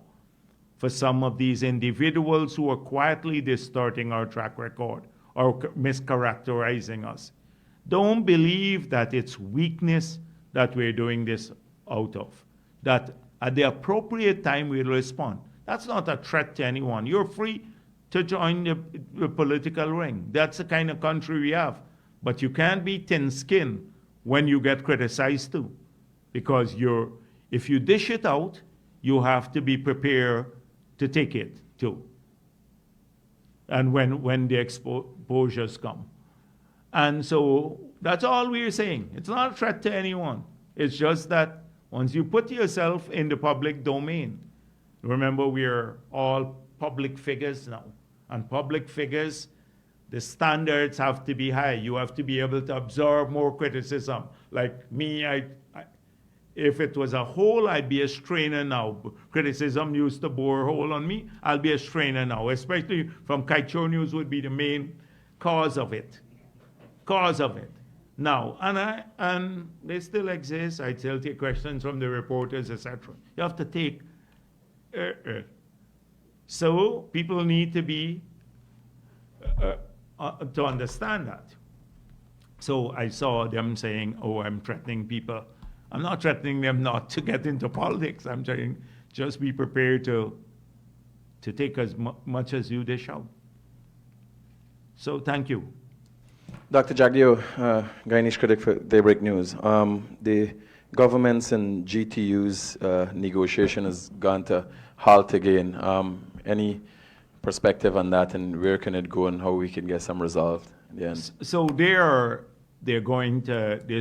for some of these individuals who are quietly distorting our track record or mischaracterizing us. Don't believe that it's weakness that we're doing this out of. That at the appropriate time we'll respond. That's not a threat to anyone. You're free to join the political ring. That's the kind of country we have. But you can't be thin-skinned when you get criticized too. Because If you dish it out, you have to be prepared to take it too. And when the exposures come. And so that's all we're saying. It's not a threat to anyone. It's just that once you put yourself in the public domain, remember we're all public figures now. And public figures, the standards have to be high. You have to be able to absorb more criticism. Like me, if it was a hole, I'd be a strainer now. Criticism used to bore a hole on me. I'll be a strainer now, especially from Kite News would be the main cause of it. Now, and they still exist. I still take questions from the reporters, etc. You have to take. So people need to be to understand that. So I saw them saying, "Oh, I'm threatening people." I'm not threatening them not to get into politics. I'm saying just be prepared to take as much as you dish out. So thank you. Dr. Jagdeo, Guyanese critic for Daybreak News. The government's and GTU's negotiation has gone to halt again. Any perspective on that, and where can it go, and how we can get some resolve in the end? So they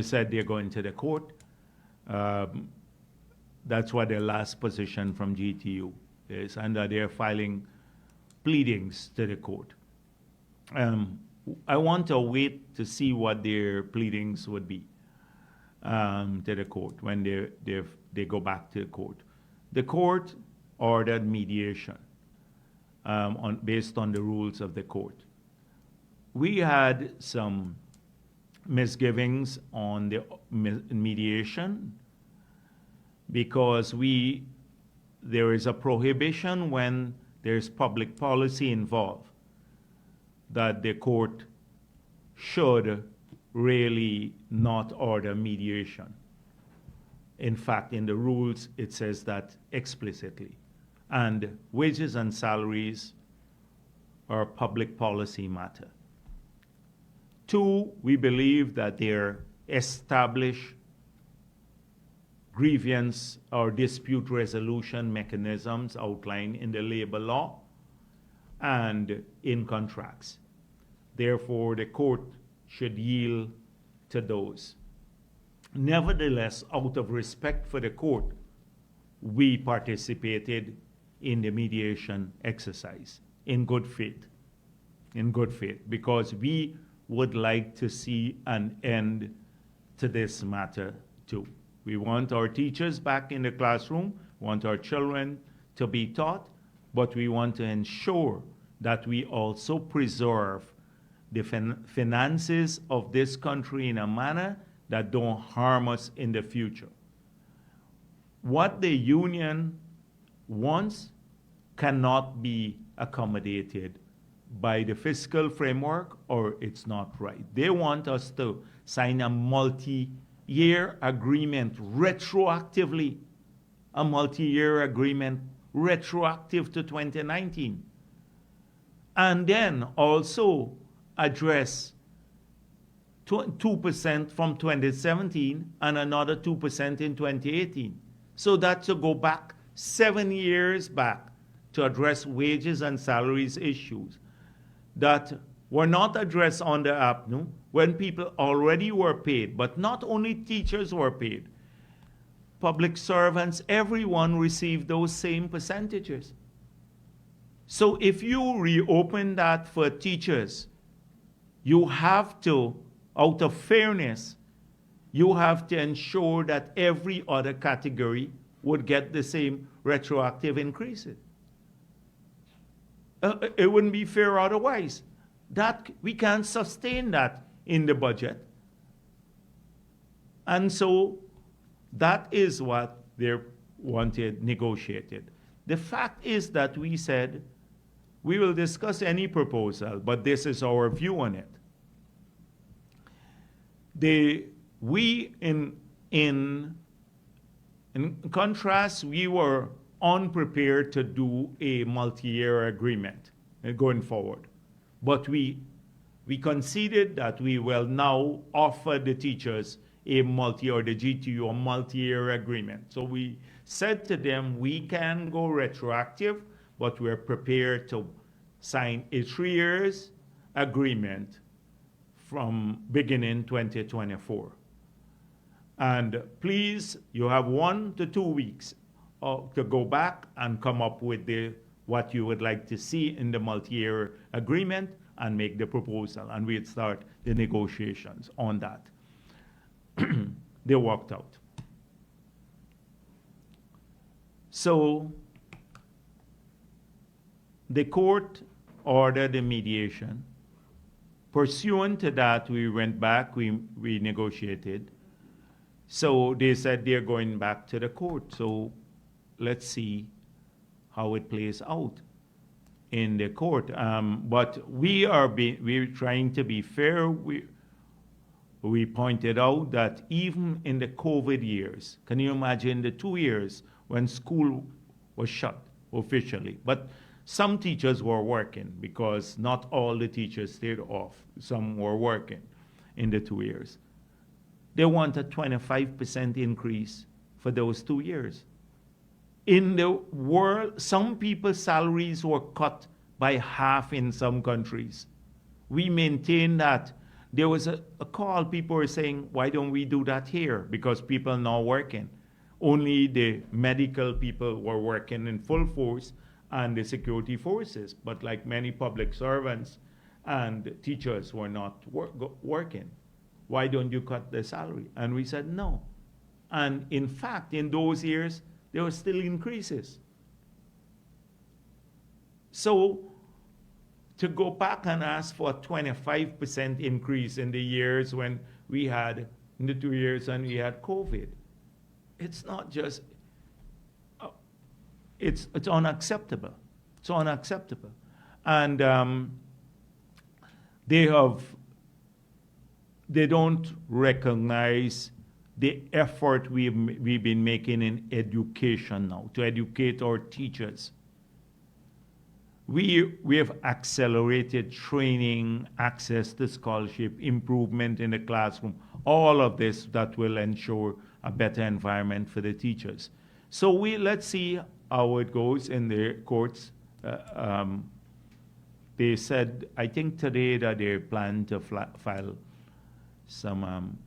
said they're going to the court. That's what their last position from GTU is, and they're filing pleadings to the court. I want to wait to see what their pleadings would be to the court when they go back to the court. The court ordered mediation based on the rules of the court. We had some misgivings on the mediation because there is a prohibition when there's public policy involved that the court should really not order mediation. In fact, in the rules, it says that explicitly. And wages and salaries are a public policy matter. Two, we believe that there established grievance or dispute resolution mechanisms outlined in the labor law and in contracts. Therefore, the court should yield to those. Nevertheless, out of respect for the court, we participated in the mediation exercise in good faith, because we would like to see an end to this matter too. We want our teachers back in the classroom, want our children to be taught, but we want to ensure that we also preserve the finances of this country in a manner that don't harm us in the future. What the union wants cannot be accommodated by the fiscal framework, or it's not right. They want us to sign a multi-year agreement retroactively, a multi-year agreement retroactive to 2019. And then also address 2% from 2017 and another 2% in 2018. So that to go back 7 years back to address wages and salaries issues that were not addressed on the APNU when people already were paid, but not only teachers were paid. Public servants, everyone received those same percentages. So if you reopen that for teachers, you have to, out of fairness, you have to ensure that every other category would get the same retroactive increases. It wouldn't be fair otherwise. That we can't sustain that in the budget. And so that is what they wanted negotiated. The fact is that we said we will discuss any proposal, but this is our view on it. In contrast, we were unprepared to do a multi-year agreement going forward. But we conceded that we will now offer the teachers a multi-year, or the GTU, a multi-year agreement. So we said to them, we can go retroactive, but we're prepared to sign a 3 years agreement from beginning 2024. And please, you have 1 to 2 weeks to go back and come up with what you would like to see in the multi-year agreement and make the proposal. And we'd start the negotiations on that. They walked out. So the court ordered the mediation. Pursuant to that, we went back, we negotiated. So they said they're going back to the court. So let's see how it plays out in the court. But we're trying to be fair. We pointed out that even in the COVID years, can you imagine the 2 years when school was shut officially? But some teachers were working because not all the teachers stayed off. Some were working in the 2 years. They want a 25% increase for those 2 years. In the world, some people's salaries were cut by half in some countries. We maintain that. There was a call, people were saying, why don't we do that here? Because people are now working. Only the medical people were working in full force and the security forces. But like many public servants and teachers were not working. Why don't you cut their salary? And we said no. And in fact, in those years, there were still increases. So to go back and ask for a 25% increase in the years when we had, in the 2 years when we had COVID, it's not just, it's unacceptable. It's unacceptable. And they don't recognize the effort we've been making in education now, to educate our teachers. We have accelerated training, access to scholarship, improvement in the classroom, all of this that will ensure a better environment for the teachers. So let's see how it goes in the courts. They said, I think today that they plan to file some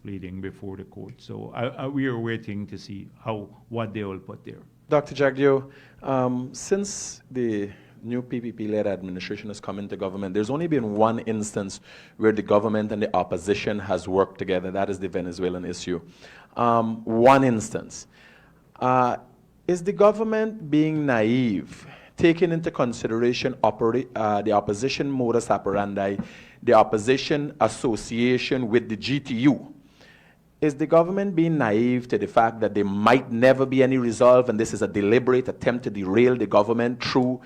pleading before the court. So we are waiting to see what they will put there. Dr. Jagdeo, since the new PPP-led administration has come into government, there's only been one instance where the government and the opposition has worked together. That is the Venezuelan issue. One instance. Is the government being naive, taking into consideration the opposition modus operandi, the opposition association with the GTU? Is the government being naive to the fact that there might never be any resolve and this is a deliberate attempt to derail the government through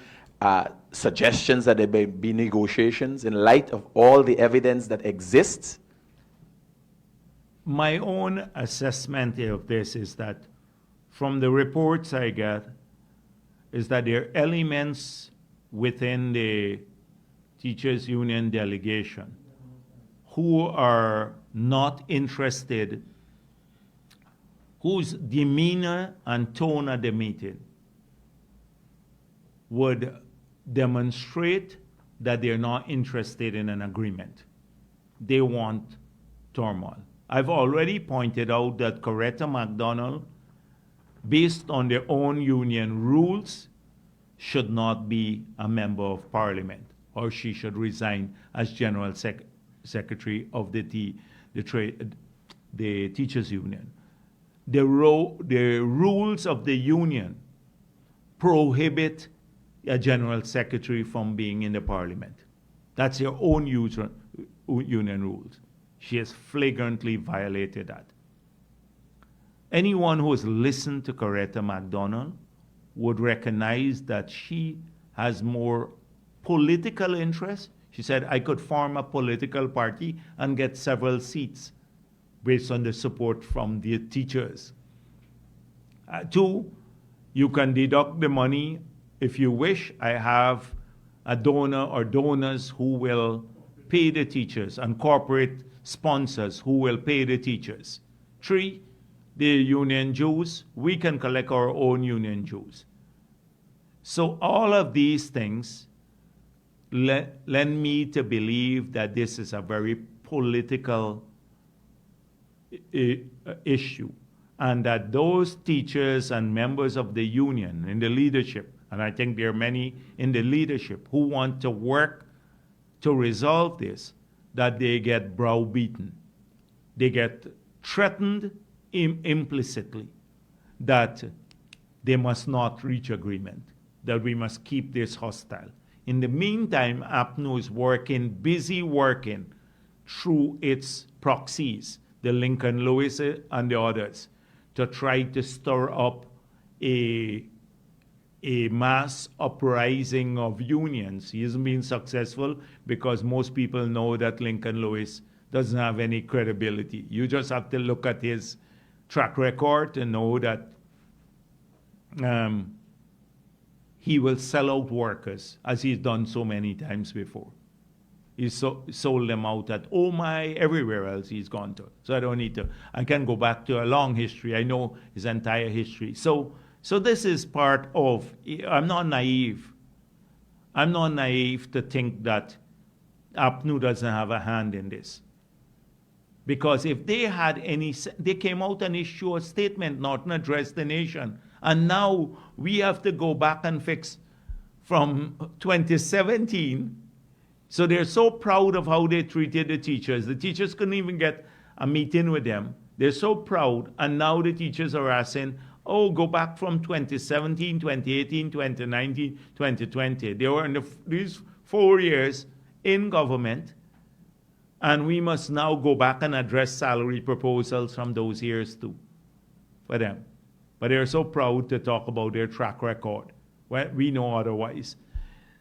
suggestions that there may be negotiations in light of all the evidence that exists? My own assessment of this is that from the reports I get, is that there are elements within the teachers union delegation who are not interested, whose demeanor and tone at the meeting would demonstrate that they're not interested in an agreement. They want turmoil. I've already pointed out that Coretta McDonald, based on their own union rules, should not be a member of parliament, or she should resign as general secretary of the teachers union. The rules of the union prohibit a general secretary from being in the parliament. That's your own union rules. She has flagrantly violated that. Anyone who has listened to Coretta McDonald would recognize that she has more political interest. She said, I could form a political party and get several seats based on the support from the teachers. 2, you can deduct the money if you wish. I have a donor or donors who will pay the teachers, and corporate sponsors who will pay the teachers. 3, the union dues. We can collect our own union dues. So all of these things lend me to believe that this is a very political issue, and that those teachers and members of the union in the leadership, and I think there are many in the leadership who want to work to resolve this, that they get browbeaten. They get threatened implicitly that they must not reach agreement, that we must keep this hostile. In the meantime, APNU is busy working through its proxies, the Lincoln Lewis and the others, to try to stir up a mass uprising of unions. He hasn't been successful because most people know that Lincoln Lewis doesn't have any credibility. You just have to look at his track record to know that he will sell out workers, as he's done so many times before. He's sold them out at OMI, everywhere else he's gone to. So I don't need to. I can go back to a long history. I know his entire history. So this is part of, I'm not naive. I'm not naive to think that APNU doesn't have a hand in this. Because if they had they came out and issued a statement, not address the nation. And now we have to go back and fix from 2017. So they're so proud of how they treated the teachers. The teachers couldn't even get a meeting with them. They're so proud. And now the teachers are asking, oh, go back from 2017, 2018, 2019, 2020. They were in these 4 years in government. And we must now go back and address salary proposals from those years too for them. But they're so proud to talk about their track record. Well, we know otherwise.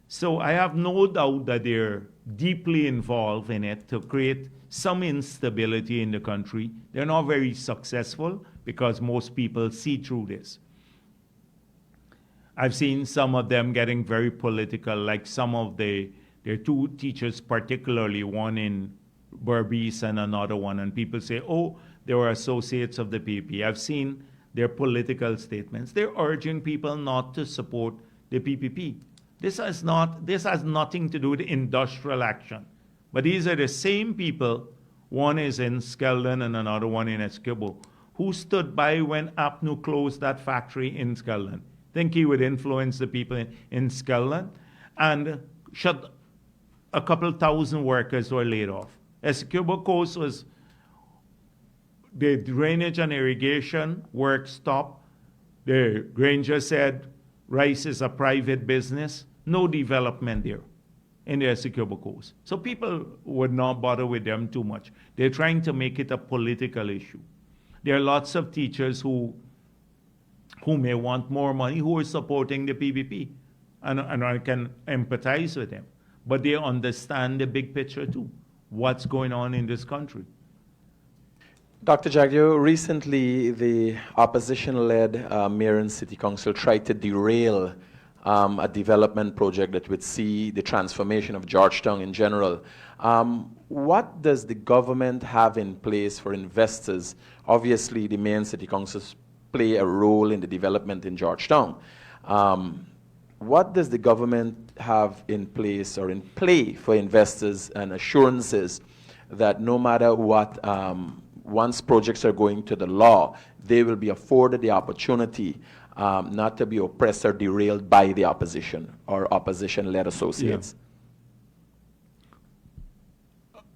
So I have no doubt that they're deeply involved in it to create some instability in the country. They're not very successful because most people see through this. I've seen some of them getting very political, like some of their 2 teachers, particularly one in Berbice and another one, and people say, oh, they were associates of the PPP. I've seen their political statements. They're urging people not to support the PPP. This has nothing to do with industrial action. But these are the same people, one is in Skeldon and another one in Esquibo, who stood by when APNU closed that factory in Skeldon. Think he would influence the people in Skeldon? And shut a couple thousand workers were laid off. Esquibo Coast was, the drainage and irrigation work stopped. The Granger said rice is a private business. No development there in the Essequibo Coast. So people would not bother with them too much. They're trying to make it a political issue. There are lots of teachers who may want more money who are supporting the PPP. And I can empathize with them. But they understand the big picture too. What's going on in this country. Dr. Jagdeo, recently the opposition-led mayor and city council tried to derail a development project that would see the transformation of Georgetown in general. What does the government have in place for investors? Obviously, the mayor and city councils play a role in the development in Georgetown. What does the government have in place or in play for investors and assurances that no matter what, once projects are going to the law, they will be afforded the opportunity not to be oppressed or derailed by the opposition or opposition-led associates?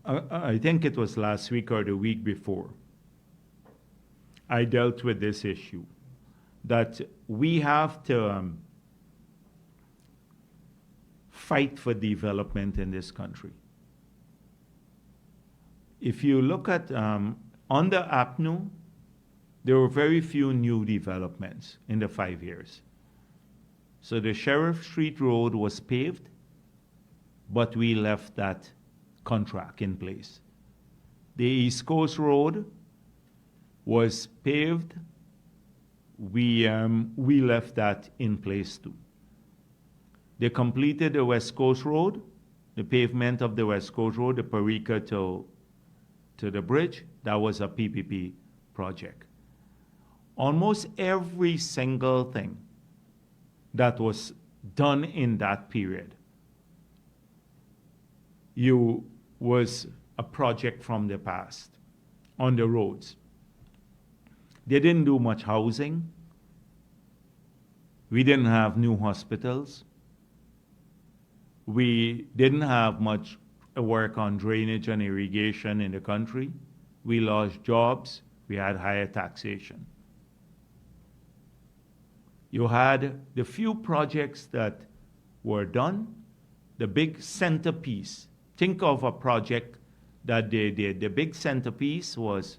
Yeah. I think it was last week or the week before, I dealt with this issue, that we have to fight for development in this country. If you look at, under APNU, there were very few new developments in the 5 years. So the Sheriff Street Road was paved, but we left that contract in place. The East Coast Road was paved. We left that in place too. They completed the West Coast Road, the pavement of the West Coast Road, the Parika to the bridge, that was a PPP project. Almost every single thing that was done in that period was a project from the past on the roads. They didn't do much housing. We didn't have new hospitals. We didn't have much work on drainage and irrigation in the country. We lost jobs. We had higher taxation. You had the few projects that were done, the big centerpiece. Think of a project that they did. The big centerpiece was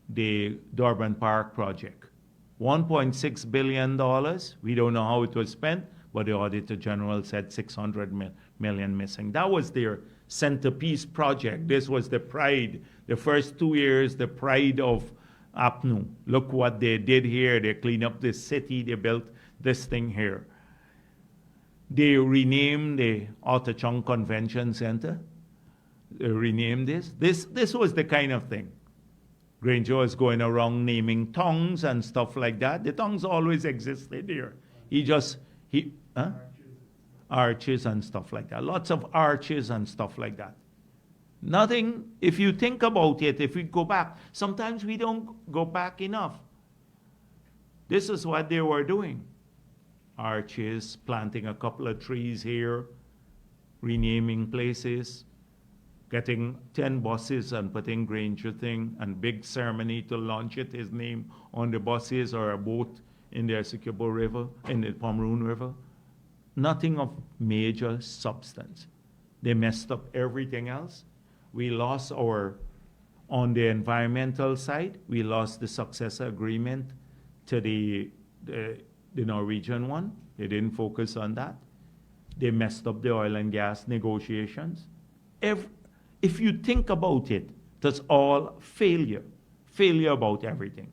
the Durban Park project. $1.6 billion. We don't know how it was spent, but the Auditor General said 600 million missing. That was their centerpiece project. This was the pride. The first 2 years, the pride of APNU. Look what they did here. They cleaned up this city. They built this thing here. They renamed the Otachong Convention Center. They renamed this. This was the kind of thing. Granger was going around naming tongues and stuff like that. The tongues always existed here. Arches and stuff like that. Lots of arches and stuff like that. Nothing, if you think about it, if we go back, sometimes we don't go back enough. This is what they were doing. Arches, planting a couple of trees here, renaming places, getting 10 buses and putting Granger thing, and big ceremony to launch it, his name on the buses or a boat in the Essequibo River, in the Pomeroon River. Nothing of major substance. They messed up everything else. We lost on the environmental side, we lost the successor agreement to the Norwegian one. They didn't focus on that. They messed up the oil and gas negotiations. If you think about it, that's all failure about everything.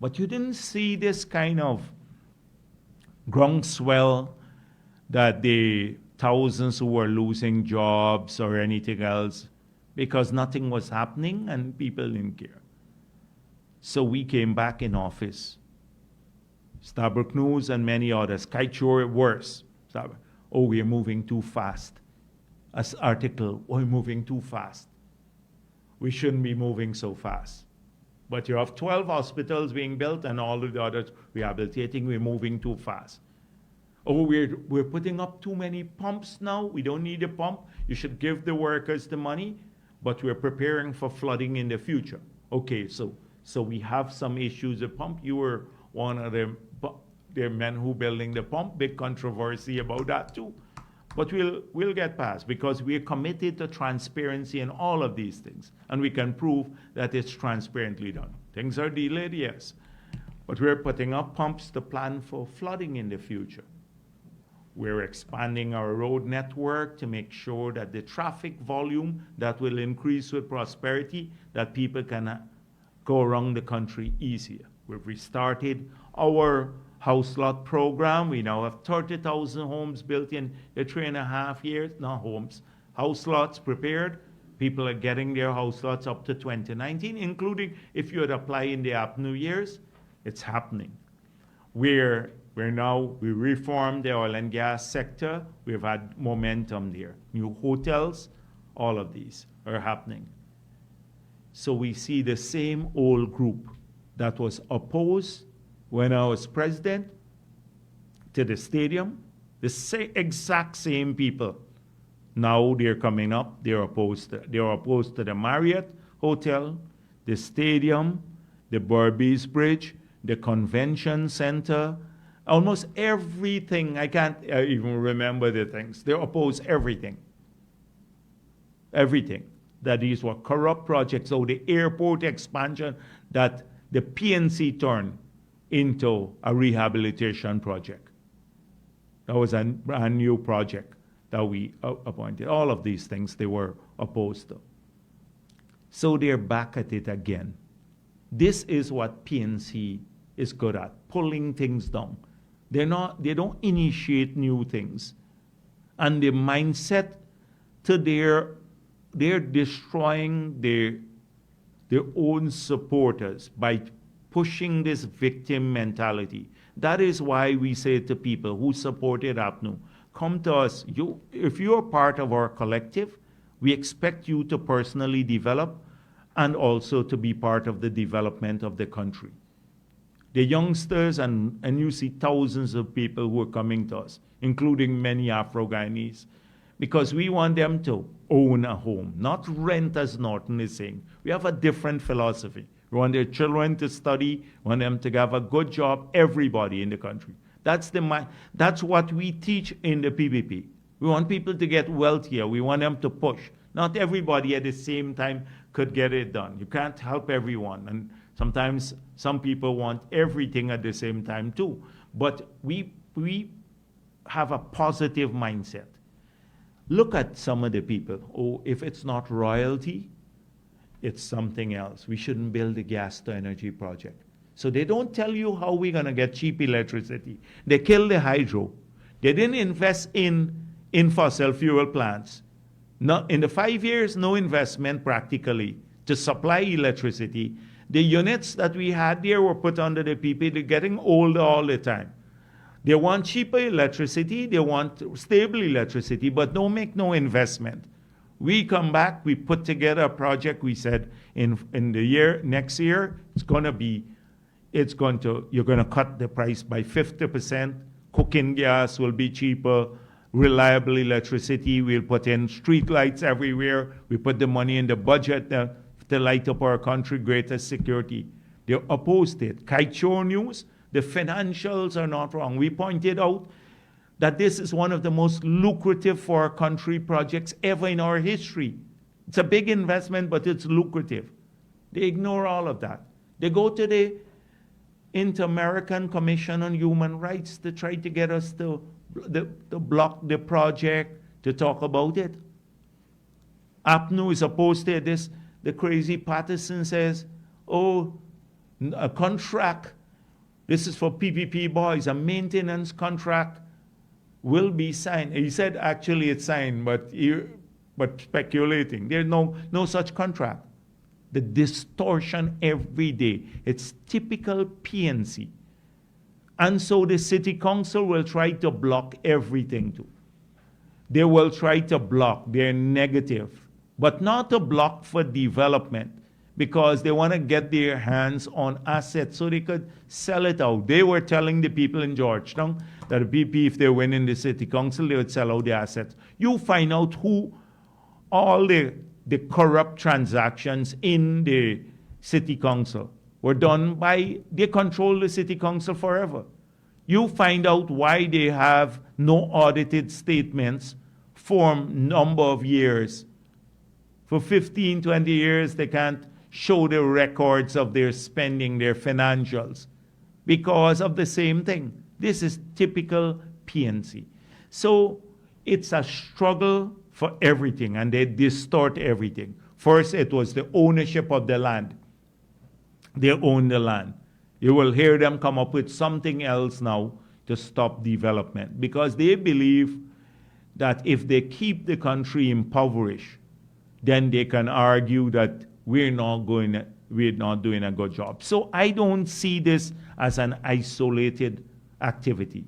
But you didn't see this kind of groundswell that the thousands who were losing jobs or anything else because nothing was happening and people didn't care. So we came back in office. Stabroek News and many others, Kaichur worse. Oh, we're moving too fast. As article, we're moving too fast. We shouldn't be moving so fast. But you have 12 hospitals being built and all of the others rehabilitating, we're moving too fast. Oh, we're putting up too many pumps now. We don't need a pump. You should give the workers the money, but we're preparing for flooding in the future. Okay, so we have some issues with pump. You were one of the men who building the pump. Big controversy about that too. But we'll get past because we're committed to transparency in all of these things. And we can prove that it's transparently done. Things are delayed, yes. But we're putting up pumps to plan for flooding in the future. We're expanding our road network to make sure that the traffic volume that will increase with prosperity, that people can go around the country easier. We've restarted our house lot program. We now have 30,000 homes built in the 3.5 years. Not homes, house lots prepared. People are getting their house lots up to 2019, including if you had applied in the APNU years, it's happening. We reformed the oil and gas sector. We've had momentum there. New hotels, all of these are happening. So we see the same old group that was opposed when I was president to the stadium, the exact same people. Now they're coming up, they're opposed to the Marriott Hotel, the stadium, the Berbice Bridge, the convention center, almost everything. I can't even remember the things. They oppose everything. Everything. That these were corrupt projects. So the airport expansion that the PNC turned into a rehabilitation project. That was a brand new project that we appointed. All of these things they were opposed to. So they're back at it again. This is what PNC is good at, pulling things down. They don't initiate new things. And the mindset to their they're destroying their own supporters by pushing this victim mentality. That is why we say to people who supported APNU, come to us. If you're part of our collective, we expect you to personally develop and also to be part of the development of the country. The youngsters, and you see thousands of people who are coming to us, including many Afro-Guyanese, because we want them to own a home, not rent, as Norton is saying. We have a different philosophy. We want their children to study, we want them to have a good job, everybody in the country. That's what we teach in the PPP. We want people to get wealthier. We want them to push. Not everybody at the same time could get it done. You can't help everyone. And sometimes some people want everything at the same time too. But we have a positive mindset. Look at some of the people. Oh, if it's not royalty, it's something else. We shouldn't build a gas to energy project. So they don't tell you how we're going to get cheap electricity. They kill the hydro. They didn't invest in fossil fuel plants. Not, in the 5 years, no investment practically to supply electricity. The units that we had there were put under the PP. They're getting older all the time. They want cheaper electricity, they want stable electricity, but don't make no investment. We come back, we put together a project. We said in the next year, you're going to cut the price by 50%. Cooking gas will be cheaper, reliable electricity. We'll put in street lights everywhere. We put the money in the budget to light up our country, greater security. They opposed it. Kite News, the financials are not wrong. We pointed out that this is one of the most lucrative for our country projects ever in our history. It's a big investment, but it's lucrative. They ignore all of that. They go to the Inter-American Commission on Human Rights to try to get us to block the project, to talk about it. APNU is opposed to this. The crazy Patterson says, oh, a contract, this is for PPP boys, a maintenance contract will be signed. He said actually it's signed, but speculating. There's no such contract. The distortion every day. It's typical PNC. And so the city council will try to block everything too. They will try to block. They're negative. But not to block for development, because they want to get their hands on assets so they could sell it out. They were telling the people in Georgetown that the PP, if they win in the city council, they would sell out the assets. You find out who all the corrupt transactions in the city council were done by, they control the city council forever. You find out why they have no audited statements for a number of years. For 15, 20 years, they can't show the records of their spending, their financials, because of the same thing. This is typical PNC. So it's a struggle for everything, and they distort everything. First, it was the ownership of the land. They own the land. You will hear them come up with something else now to stop development, because they believe that if they keep the country impoverished, then they can argue that we're not doing a good job. So I don't see this as an isolated activity.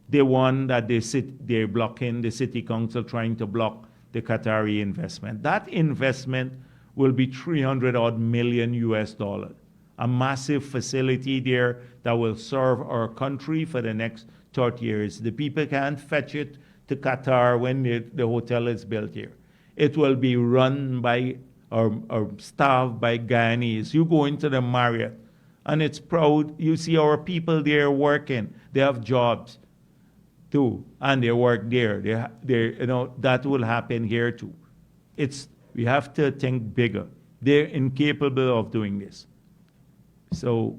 The one that they're blocking, the city council trying to block the Qatari investment. That investment will be $300 million US. A massive facility there that will serve our country for the next 30 years. The people can't fetch it to Qatar when the hotel is built here. It will be run by or staffed by Guyanese. You go into the Marriott, and it's proud. You see our people there working. They have jobs too, and they work there. That will happen here too. We have to think bigger. They're incapable of doing this. So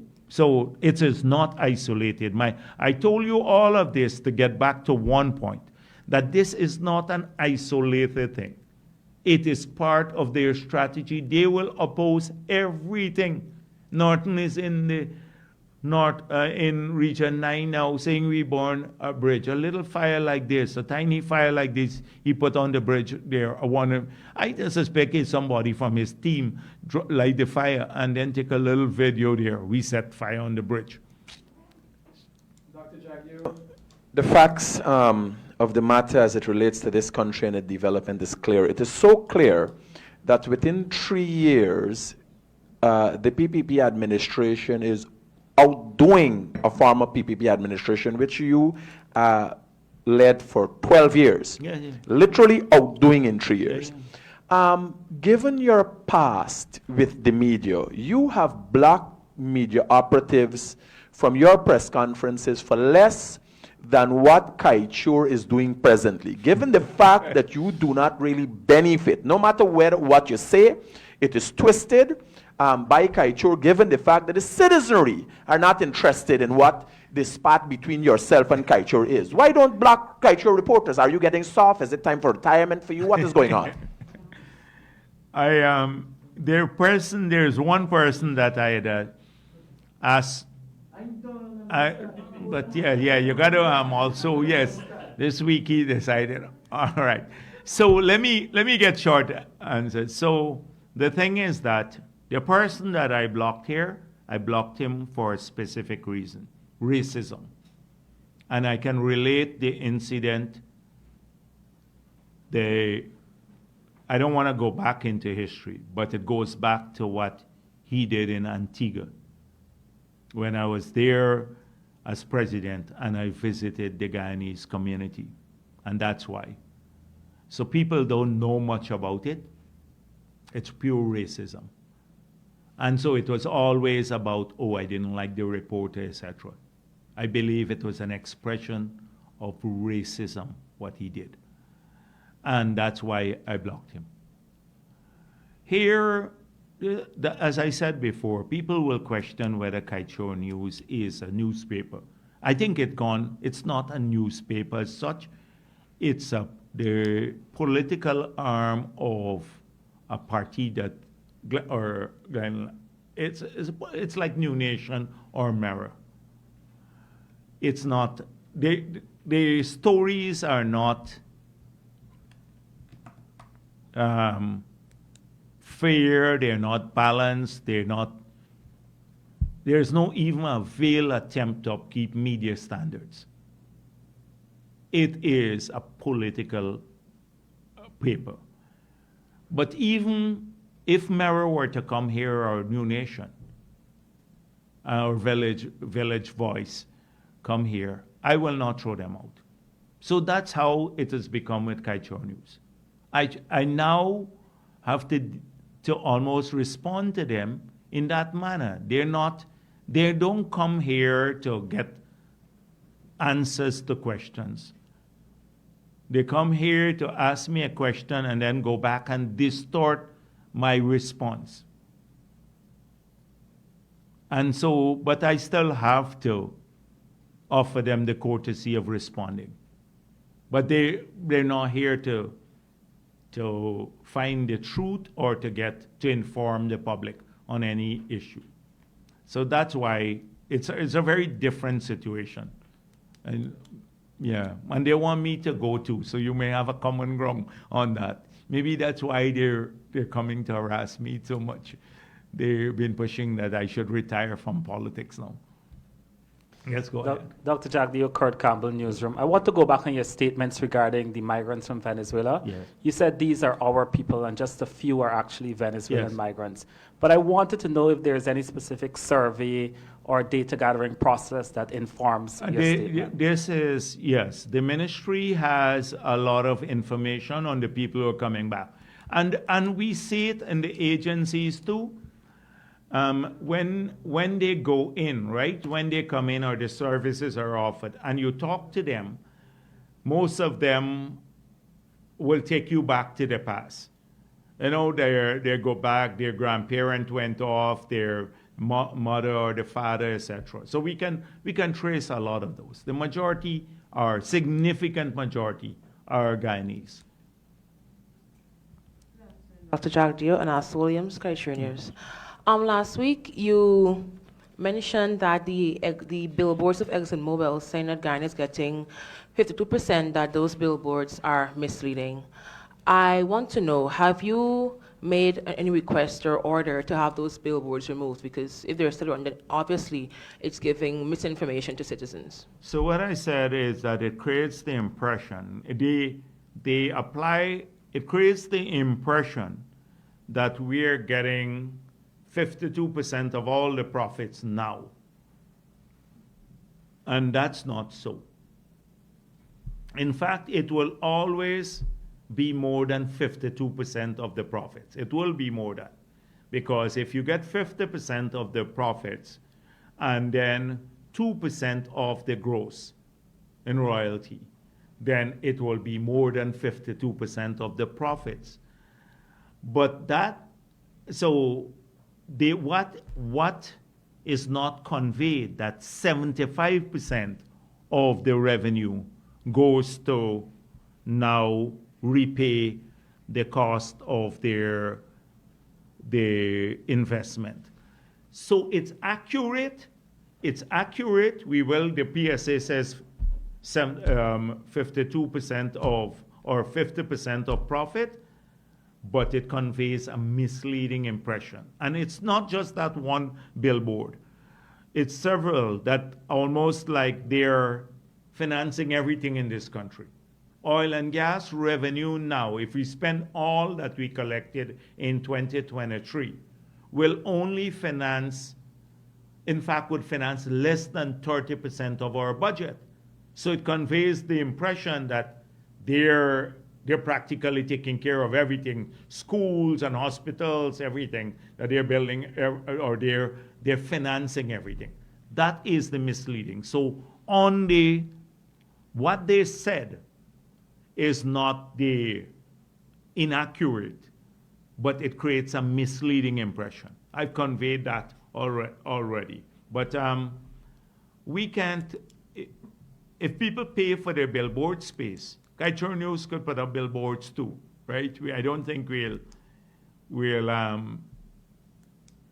it is not isolated. I told you all of this to get back to one point, that this is not an isolated thing. It is part of their strategy. They will oppose everything. Norton is in the in Region 9 now saying we burn a bridge. A little fire like this, a tiny fire like this, he put on the bridge there. I suspect it's somebody from his team light the fire and then take a little video there. We set fire on the bridge. Dr. Jagdeo, the facts of the matter as it relates to this country and its development is clear. It is so clear that within 3 years, the PPP administration is outdoing a former PPP administration, which you led for 12 years. Yeah. Literally outdoing in 3 years. Yeah. Given your past with the media, you have blocked media operatives from your press conferences for less than what Kaichur is doing presently. Given the fact that you do not really benefit, no matter what you say, it is twisted by Kaichur, given the fact that the citizenry are not interested in what the spat between yourself and Kaichur is. Why don't block Kaichur reporters? Are you getting soft? Is it time for retirement for you? What is going on? There's one person that I had asked. But you got to also, yes, this week he decided. All right. So let me get short answers. So the thing is that the person that I blocked here, I blocked him for a specific reason, racism. And I can relate the incident. I don't want to go back into history, but it goes back to what he did in Antigua. When I was there as president and I visited the Guyanese community. And that's why. So people don't know much about it. It's pure racism. And so it was always about, I didn't like the reporter, etc. I believe it was an expression of racism, what he did. And that's why I blocked him. Here, as I said before, people will question whether Kaichur News is a newspaper. I think it's not a newspaper as such. It's the political arm of a party that, it's like New Nation or Mirror. It's not, the stories are not fair, they're not balanced, there's no even a veiled attempt to upkeep media standards. It is a political paper. But even if Mirror were to come here, or New Nation, or Village Voice come here, I will not throw them out. So that's how it has become with Kaichur News. I now have to almost respond to them in that manner. They don't come here to get answers to questions. They come here to ask me a question and then go back and distort my response. And so, but I still have to offer them the courtesy of responding. But they're not here to find the truth or to inform the public on any issue. So that's why it's a very different situation. And and they want me to go too, so you may have a common ground on that. Maybe that's why they're coming to harass me so much. They've been pushing that I should retire from politics now. Yes, go ahead. Dr. Jagdeo, Kurt Campbell, Newsroom. I want to go back on your statements regarding the migrants from Venezuela. Yes. You said these are our people and just a few are actually Venezuelan Yes. migrants. But I wanted to know if there's any specific survey or data gathering process that informs your statement. This is, yes, the ministry has a lot of information on the people who are coming back. And we see it in the agencies too. When they go in, right? When they come in or the services are offered and you talk to them, most of them will take you back to the past. You know, they go back, their grandparent went off, their mother or the father, etc. So we can trace a lot of those. The majority are, significant majority are Guyanese. Dr. Jagdeo and As Williams, Kaichur News. Last week you mentioned that the billboards of ExxonMobil saying that Guyana is getting 52%, that those billboards are misleading. I want to know, have you made any request or order to have those billboards removed? Because if they're still on, then obviously it's giving misinformation to citizens. So what I said is that it creates the impression, it creates the impression that we're getting 52% of all the profits now. And that's not so. In fact, it will always be more than 52% of the profits. It will be more than. Because if you get 50% of the profits and then 2% of the gross in royalty, then it will be more than 52% of the profits. But what is not conveyed, that 75% of the revenue goes to now repay the cost of the investment. So it's accurate. The PSA says 52% of, or 50% of profit, but it conveys a misleading impression. And it's not just that one billboard. It's several that almost like they're financing everything in this country. Oil and gas revenue now, if we spend all that we collected in 2023, will only finance, in fact, would finance less than 30% of our budget. So it conveys the impression that they're practically taking care of everything, schools and hospitals, everything that they're building, or they're financing everything. That is the misleading. So what they said is not the inaccurate, but it creates a misleading impression. I've conveyed that already. But we can't, if people pay for their billboard space, Kaichur News could put up billboards too, right? I don't think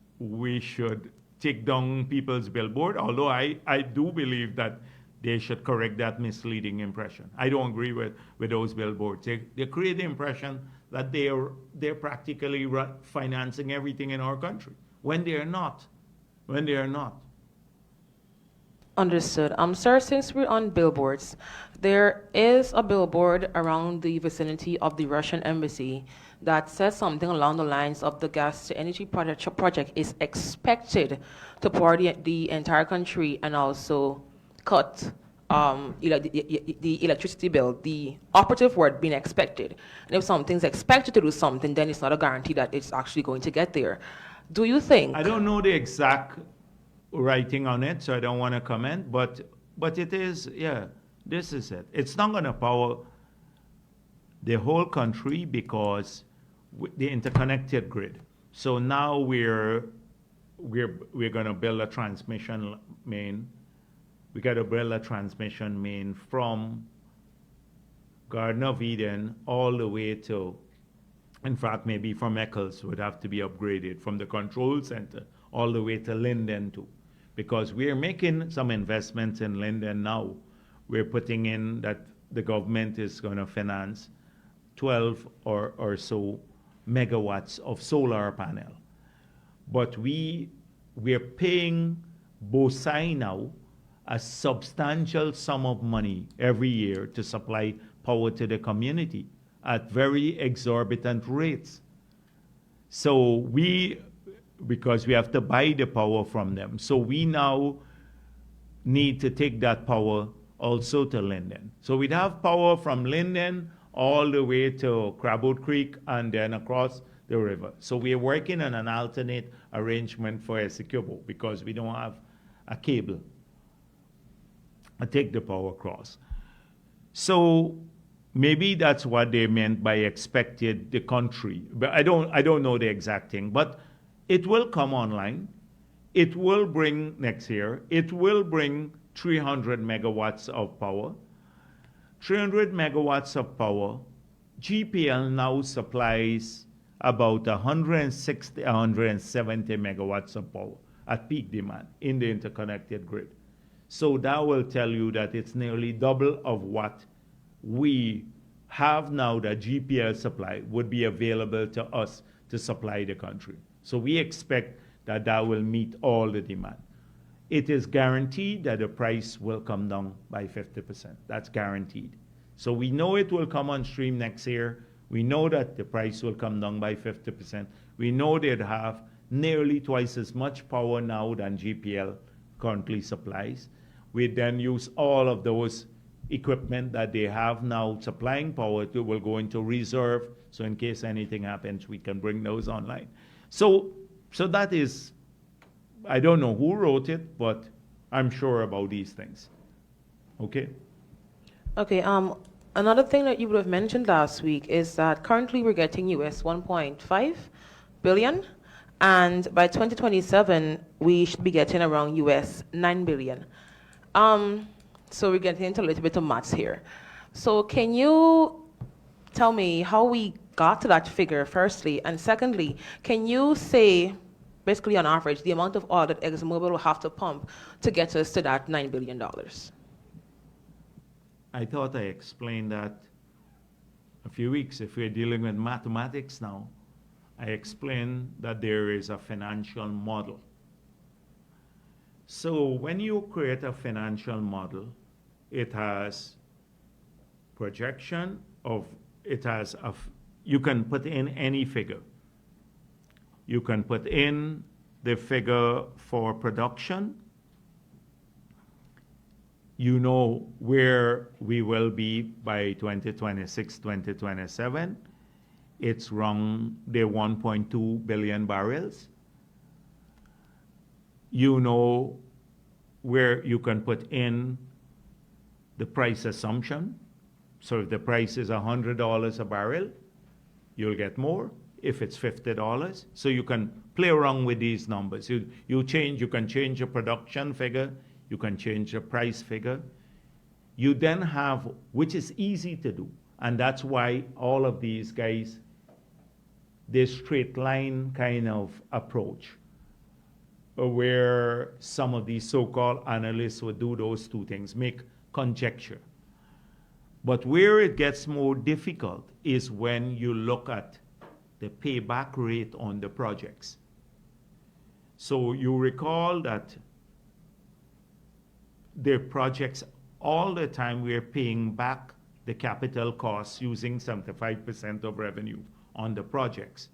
we should take down people's billboard, although I do believe that they should correct that misleading impression. I don't agree with those billboards. They create the impression that they're practically financing everything in our country, when they are not. Understood. Sir, since we're on billboards, there is a billboard around the vicinity of the Russian embassy that says something along the lines of the gas to energy project is expected to power the entire country and also cut the electricity bill, the operative word being expected. And if something's expected to do something, then it's not a guarantee that it's actually going to get there. Do you think? I don't know the exact writing on it, so I don't want to comment, but it is, yeah, this is it. It's not going to power the whole country because the interconnected grid. So now we're going to build a transmission main. We got to build a transmission main from Garden of Eden all the way to, in fact, maybe from Eccles would have to be upgraded from the control center all the way to Linden too. Because we're making some investments in Linden now. We're putting in that the government is going to finance 12 or so megawatts of solar panel. But we're paying BOSAI now a substantial sum of money every year to supply power to the community at very exorbitant rates. So because we have to buy the power from them. So we now need to take that power also to Linden. So we'd have power from Linden all the way to Crabwood Creek and then across the river. So we are working on an alternate arrangement for Essequibo because we don't have a cable to take the power across. So maybe that's what they meant by expected the country. But I don't know the exact thing. But it will come online. It will bring next year. It will bring 300 megawatts of power. 300 megawatts of power. GPL now supplies about 160, 170 megawatts of power. at peak demand in the interconnected grid. So that will tell you that it's nearly double of what we have now that GPL supply would be available to us to supply the country. So we expect that that will meet all the demand. It is guaranteed that the price will come down by 50%. That's guaranteed. So we know it will come on stream next year. We know that the price will come down by 50%. We know they'd have nearly twice as much power now than GPL currently supplies. We then use all of those equipment that they have now supplying power to will go into reserve. So in case anything happens, we can bring those online. So that is, I don't know who wrote it, but I'm sure about these things. Okay? Okay, another thing that you would have mentioned last week is that currently we're getting US 1.5 billion, and by 2027, we should be getting around US 9 billion. So we're getting into a little bit of maths here. So can you tell me how we got to that figure, firstly? And secondly, can you say, basically on average, the amount of oil that ExxonMobil will have to pump to get us to that $9 billion? I thought I explained that a few weeks. If we're dealing with mathematics now, I explained that there is a financial model. So when you create a financial model, it has projection of, you can put in any figure. You can put in the figure for production. You know where we will be by 2026, 2027. It's around the 1.2 billion barrels. You know where you can put in the price assumption. So if the price is $100 a barrel, you'll get more. If it's $50, so you can play around with these numbers. You can change your production figure, you can change your price figure. You then have, which is easy to do, and that's why all of these guys, this straight line kind of approach, where some of these so-called analysts would do those two things, make conjecture. But where it gets more difficult is when you look at the payback rate on the projects. So you recall that the projects, all the time we're paying back the capital costs using 75% of revenue on the projects.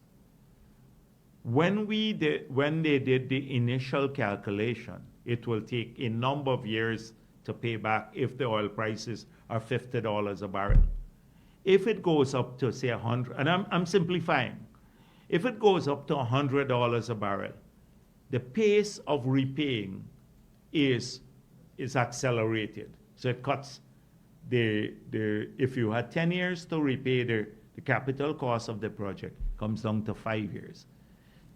When they did the initial calculation, it will take a number of years to pay back if the oil prices are $50 a barrel. If it goes up to, say, 100, and I'm simplifying, if it goes up to $100 a barrel, the pace of repaying is accelerated. So it cuts if you had 10 years to repay the capital cost of the project, comes down to 5 years.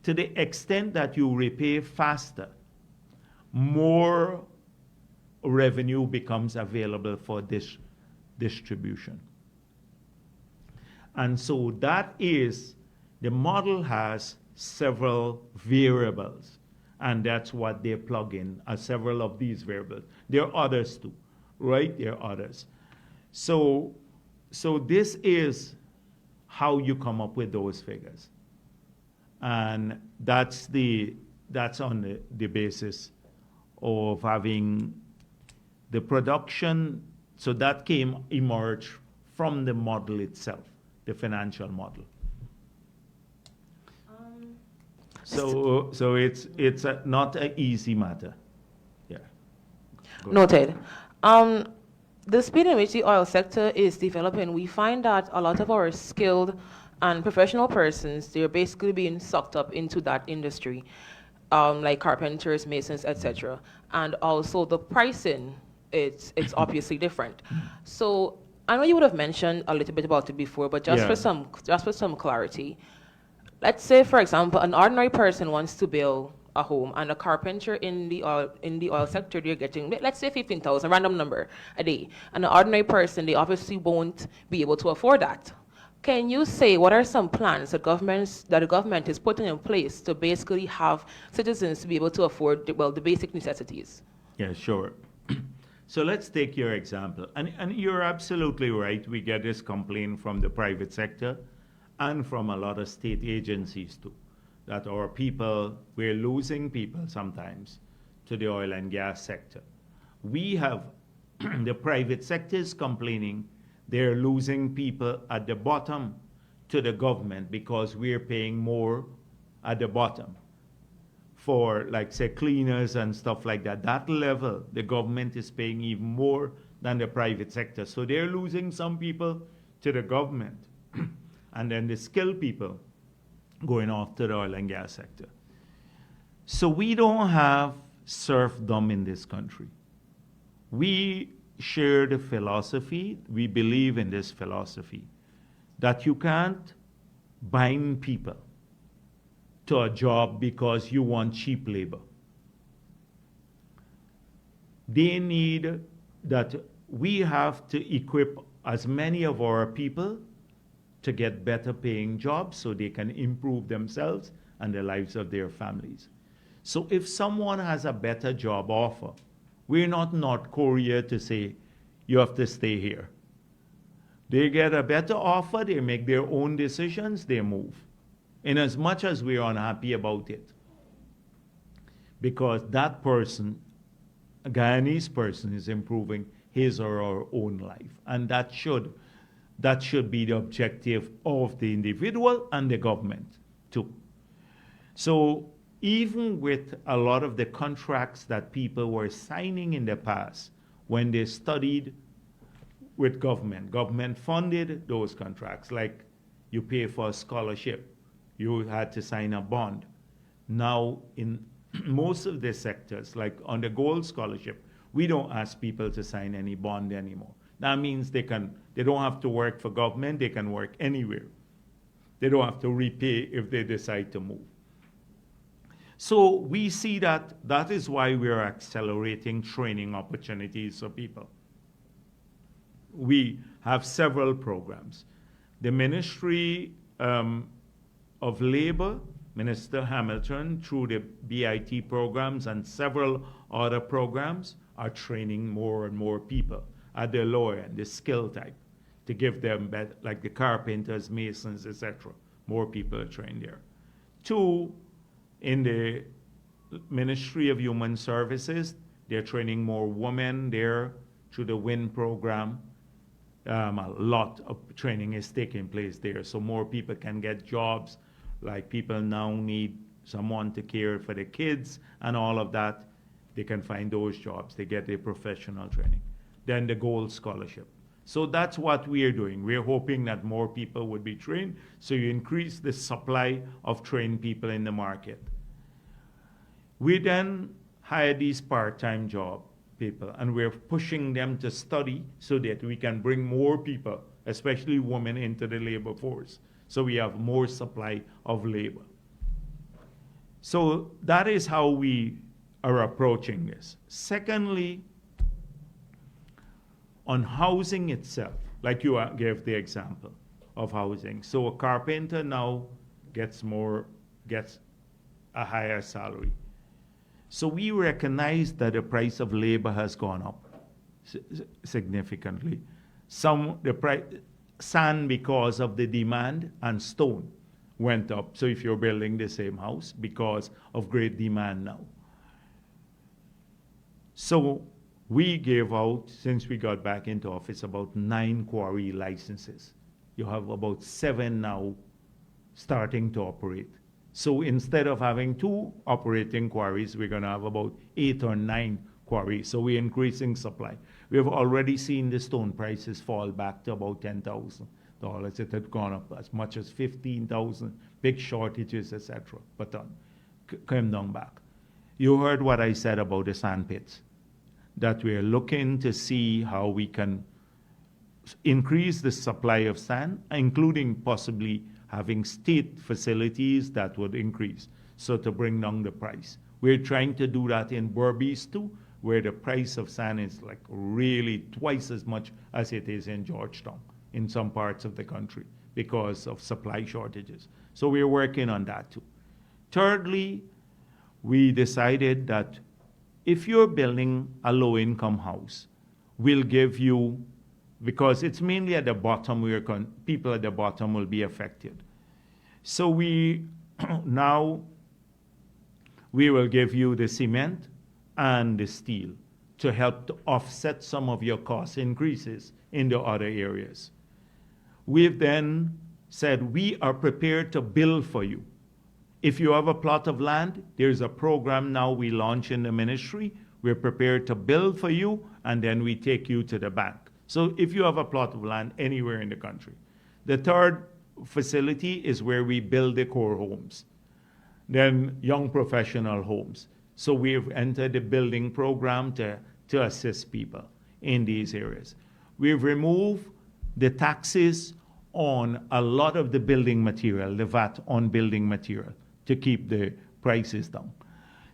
To the extent that you repay faster, more revenue becomes available for this distribution. And so that is, the model has several variables, and that's what they plug in as several of these variables. There are others too, right? There are others. So this is how you come up with those figures. And that's on the basis of having the production. So that emerged from the model itself, the financial model. So it's not an easy matter. Yeah. Noted. The speed in which the oil sector is developing, we find that a lot of our skilled and professional persons, they're basically being sucked up into that industry, like carpenters, masons, etc. And also the pricing, it's obviously different. So I know you would have mentioned a little bit about it before, but just for some clarity, let's say, for example, an ordinary person wants to build a home, and a carpenter in the oil sector, they're getting, let's say, 15,000, random number, a day. And an ordinary person, they obviously won't be able to afford that. Can you say what are some plans that the government is putting in place to basically have citizens to be able to afford the basic necessities? Yeah, sure. So let's take your example. And you're absolutely right. We get this complaint from the private sector and from a lot of state agencies too, that our people, we're losing people sometimes to the oil and gas sector. We have, the private sector is complaining they're losing people at the bottom to the government because we're paying more at the bottom for, like, say, cleaners and stuff like that. That level, the government is paying even more than the private sector. So they're losing some people to the government. And then the skilled people going off to the oil and gas sector. So we don't have serfdom in this country. We share the philosophy, we believe in this philosophy, that you can't bind people to a job because you want cheap labor. They need that we have to equip as many of our people to get better paying jobs so they can improve themselves and the lives of their families. So if someone has a better job offer, we're not North Korea to say, you have to stay here. They get a better offer, they make their own decisions, they move. In as much as we're unhappy about it. Because that person, a Guyanese person, is improving his or her own life. And that should be the objective of the individual and the government too. So even with a lot of the contracts that people were signing in the past, when they studied with government funded those contracts, like you pay for a scholarship, you had to sign a bond. Now, in most of the sectors, like on the gold scholarship, we don't ask people to sign any bond anymore. That means they don't have to work for government, they can work anywhere. They don't have to repay if they decide to move. So we see that is why we are accelerating training opportunities for people. We have several programs. The Ministry of Labor, Minister Hamilton, through the BIT programs and several other programs, are training more and more people at the lower end, the skill type, to give them better, like the carpenters, masons, etc. More people are trained there. Two, in the Ministry of Human Services, they're training more women there through the WIN program. A lot of training is taking place there, so more people can get jobs. Like people now need someone to care for the kids and all of that. They can find those jobs. They get their professional training. Then the Gold Scholarship. So that's what we are doing. We're hoping that more people would be trained, so you increase the supply of trained people in the market. We then hire these part-time job people, and we're pushing them to study so that we can bring more people, especially women, into the labor force. So we have more supply of labor. So that is how we are approaching this. Secondly, on housing itself, like you gave the example of housing. So a carpenter now gets a higher salary. So we recognize that the price of labor has gone up significantly. Sand, because of the demand, and stone went up. So if you're building the same house, because of great demand now. So we gave out, since we got back into office, about 9 quarry licenses. You have about 7 now starting to operate. So instead of having 2 operating quarries, we're going to have about 8 or 9 quarries. So we're increasing supply. We have already seen the stone prices fall back to about $10,000. It had gone up as much as $15,000, big shortages, etc. But came down back. You heard what I said about the sand pits, that we're looking to see how we can increase the supply of sand, including possibly having state facilities that would increase, so to bring down the price. We're trying to do that in Berbice too, where the price of sand is like really twice as much as it is in Georgetown, in some parts of the country, because of supply shortages. So we're working on that too. Thirdly, we decided that if you're building a low-income house, we'll give you, because it's mainly at the bottom where people at the bottom will be affected. So we now we will give you the cement and the steel to help to offset some of your cost increases in the other areas. We've then said we are prepared to build for you. If you have a plot of land, there's a program now we launch in the ministry. We're prepared to build for you, and then we take you to the bank. So if you have a plot of land anywhere in the country. The third facility is where we build the core homes, then young professional homes. So we've entered the building program to assist people in these areas. We've removed the taxes on a lot of the building material, the VAT on building material, to keep the prices down.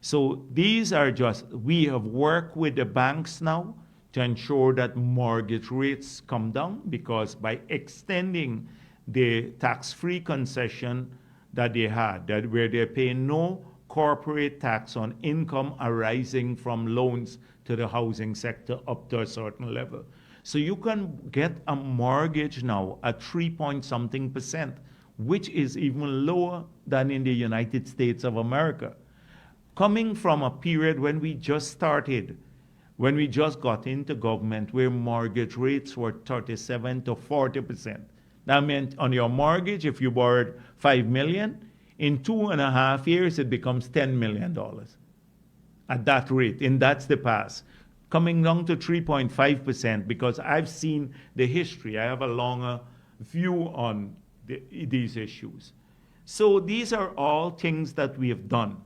So these are just, we have worked with the banks now to ensure that mortgage rates come down, because by extending the tax-free concession that they had, that where they pay no corporate tax on income arising from loans to the housing sector up to a certain level. So you can get a mortgage now at 3-point-something%, which is even lower than in the United States of America. Coming from a period when we just started, when we just got into government, where mortgage rates were 37 to 40%. That meant on your mortgage, if you borrowed $5 million, in 2.5 years, it becomes $10 million at that rate, and that's the past. Coming down to 3.5%, because I've seen the history. I have a longer view on these issues. So these are all things that we have done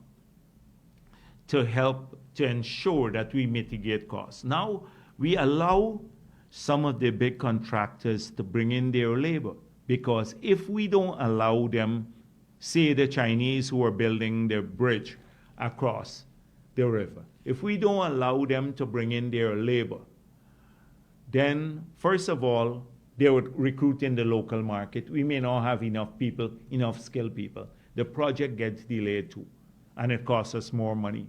to help to ensure that we mitigate costs. Now, we allow some of the big contractors to bring in their labor, because if we don't allow them, say the Chinese who are building the bridge across the river, if we don't allow them to bring in their labor, then first of all, they would recruit in the local market. We may not have enough people, enough skilled people. The project gets delayed too, and it costs us more money.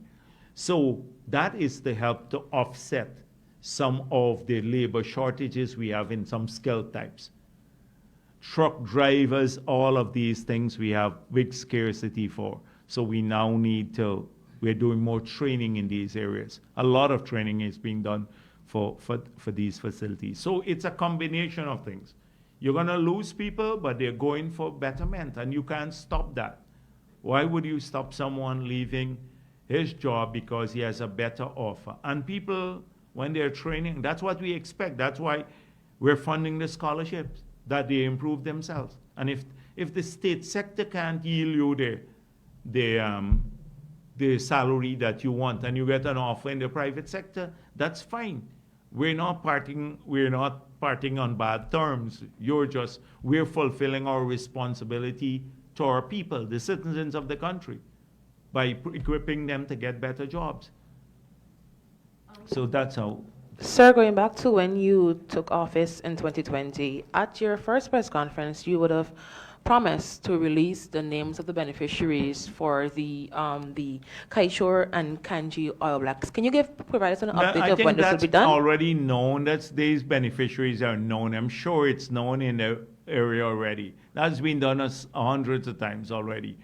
So that is to help to offset some of the labor shortages we have in some skill types. Truck drivers, all of these things we have big scarcity for. So we now we're doing more training in these areas. A lot of training is being done for these facilities. So it's a combination of things. You're gonna lose people, but they're going for betterment, and you can't stop that. Why would you stop someone leaving his job because he has a better offer? And people, when they're training, that's what we expect. That's why we're funding the scholarships, that they improve themselves. And if the state sector can't yield you the salary that you want, and you get an offer in the private sector, that's fine. We're not parting on bad terms. We're fulfilling our responsibility to our people, the citizens of the country, by equipping them to get better jobs. So that's how. Sir, going back to when you took office in 2020, at your first press conference, you would have promised to release the names of the beneficiaries for the Kaishore and Kanji oil blocks. Can you provide us an update of when this will be done? I think that's already known. These beneficiaries are known. I'm sure it's known in the area already. That's been done hundreds of times already.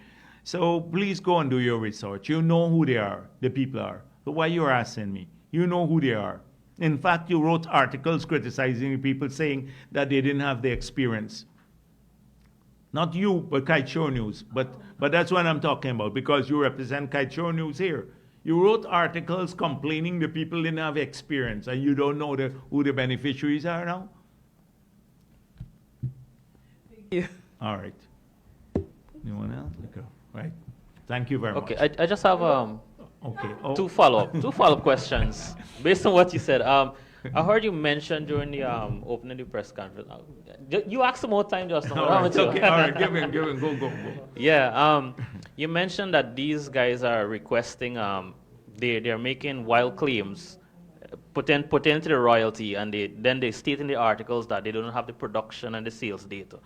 So please go and do your research. You know who they are, the people are. So why you're asking me? You know who they are. In fact, you wrote articles criticizing people, saying that they didn't have the experience. Not you, but Kaishore News. But that's what I'm talking about, because you represent Kaishore News here. You wrote articles complaining the people didn't have experience, and you don't know who the beneficiaries are now? Thank you. All right. Anyone else? Okay. Right. Thank you very much. Okay, I just have Okay. two follow-up questions based on what you said. I heard you mention during the opening the press conference. You asked some more time just now. All right, okay. All right, give him, go. Yeah, you mentioned that these guys are requesting, they're making wild claims, pertaining to the royalty, and then they state in the articles that they don't have the production and the sales data.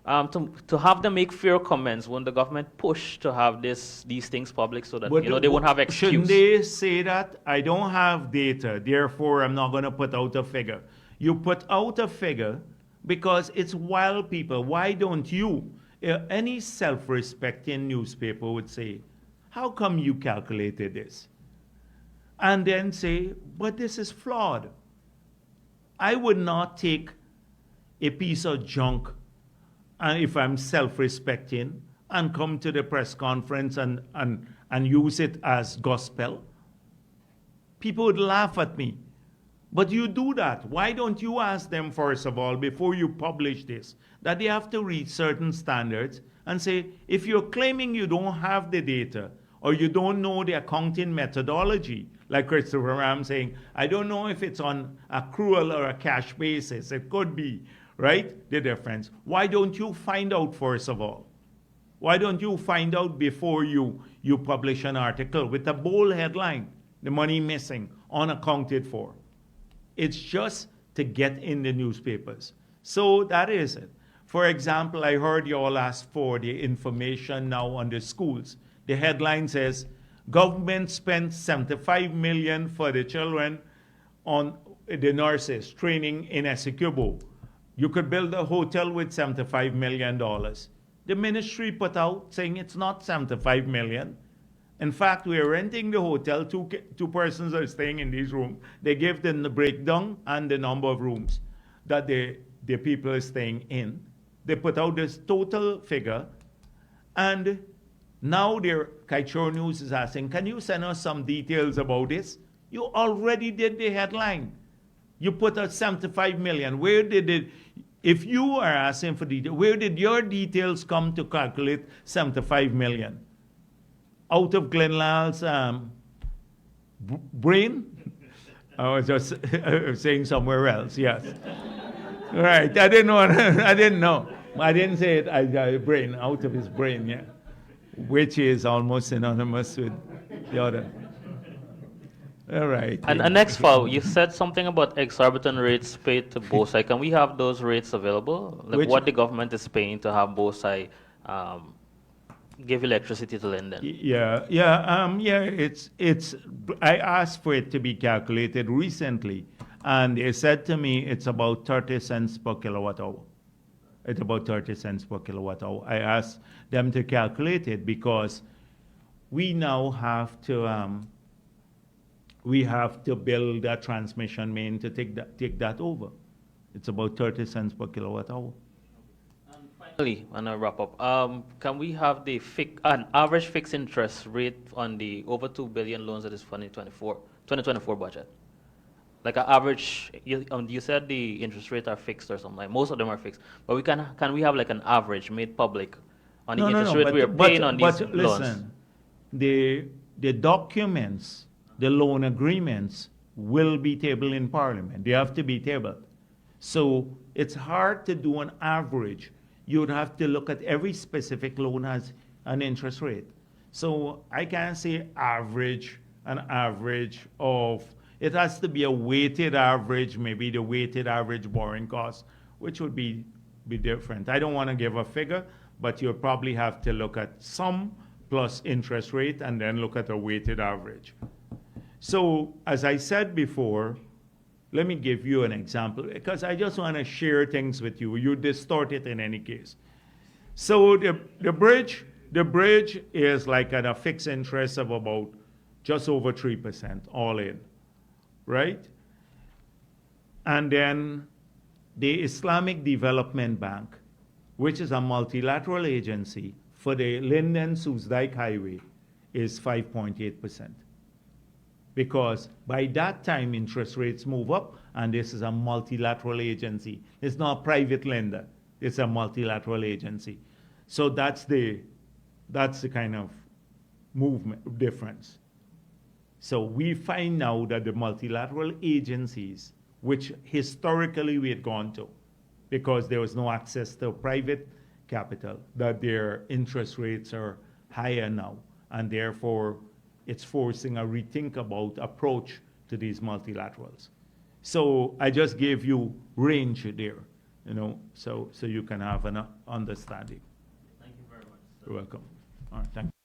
to have them make fair comments when the government push to have these things public so that they won't have excuse? Shouldn't they say that? I don't have data, therefore I'm not going to put out a figure. You put out a figure because it's wild people. Why don't you? Any self-respecting newspaper would say, how come you calculated this? And then say, but this is flawed. I would not take a piece of junk, and if I'm self-respecting, and come to the press conference and use it as gospel. People would laugh at me. But you do that. Why don't you ask them, first of all, before you publish this, that they have to reach certain standards and say, if you're claiming you don't have the data or you don't know the accounting methodology, like Christopher Ram saying, I don't know if it's on accrual or a cash basis. It could be, right? The difference. Why don't you find out, first of all? Why don't you find out before you publish an article with a bold headline, the money missing, unaccounted for? It's just to get in the newspapers. So that is it. For example, I heard you all ask for the information now on the schools. The headline says, government spent $75 million for the children on the nurses training in Essequibo. You could build a hotel with $75 million. The ministry put out saying it's not $75 million. In fact, we are renting the hotel. Two persons are staying in these rooms. They give them the breakdown and the number of rooms that the people are staying in. They put out this total figure. And now their Kaichor News is asking, can you send us some details about this? You already did the headline. You put out 75 million. Where did it, if you are asking for details, where did your details come to calculate 75 million? Out of Glenlal's brain? I was just saying somewhere else, yes. Right, I didn't know. I didn't know. I didn't say it, brain, out of his brain, yeah. Which is almost synonymous with the other. All right. And next file, you said something about exorbitant rates paid to BOSAI. Can we have those rates available? Like what the government is paying to have BOSAI give electricity to Linden? It's. I asked for it to be calculated recently, and they said to me it's about 30 cents per kilowatt hour. It's about 30 cents per kilowatt hour. I asked them to calculate it because we now have to build a transmission main to take that over. It's about 30 cents per kilowatt hour. And finally, and I'll wrap up. Can we have an average fixed interest rate on the over 2 billion loans that is for the 2024 budget? Like an average, you said the interest rates are fixed or something. Like most of them are fixed, but can we have like an average made public on the interest rate we are paying on these loans? Listen, the documents, the loan agreements will be tabled in Parliament. They have to be tabled. So it's hard to do an average. You would have to look at every specific loan as an interest rate. So I can't say an average of. It has to be a weighted average, maybe the weighted average borrowing cost, which would be different. I don't want to give a figure, but you'll probably have to look at sum plus interest rate and then look at a weighted average. So as I said before, let me give you an example, because I just want to share things with you. You distort it in any case. So the bridge is like at a fixed interest of about just over 3% all in. Right? And then the Islamic Development Bank, which is a multilateral agency for the Linden-Soesdijk Highway, is 5.8%. Because by that time, interest rates move up, and this is a multilateral agency. It's not a private lender. It's a multilateral agency. So that's the kind of movement difference. So we find now that the multilateral agencies, which historically we had gone to, because there was no access to private capital, that their interest rates are higher now. And therefore, it's forcing a rethink about approach to these multilaterals. So I just gave you range there. you know, so you can have an understanding. Thank you very much. You're welcome. All right, thank you.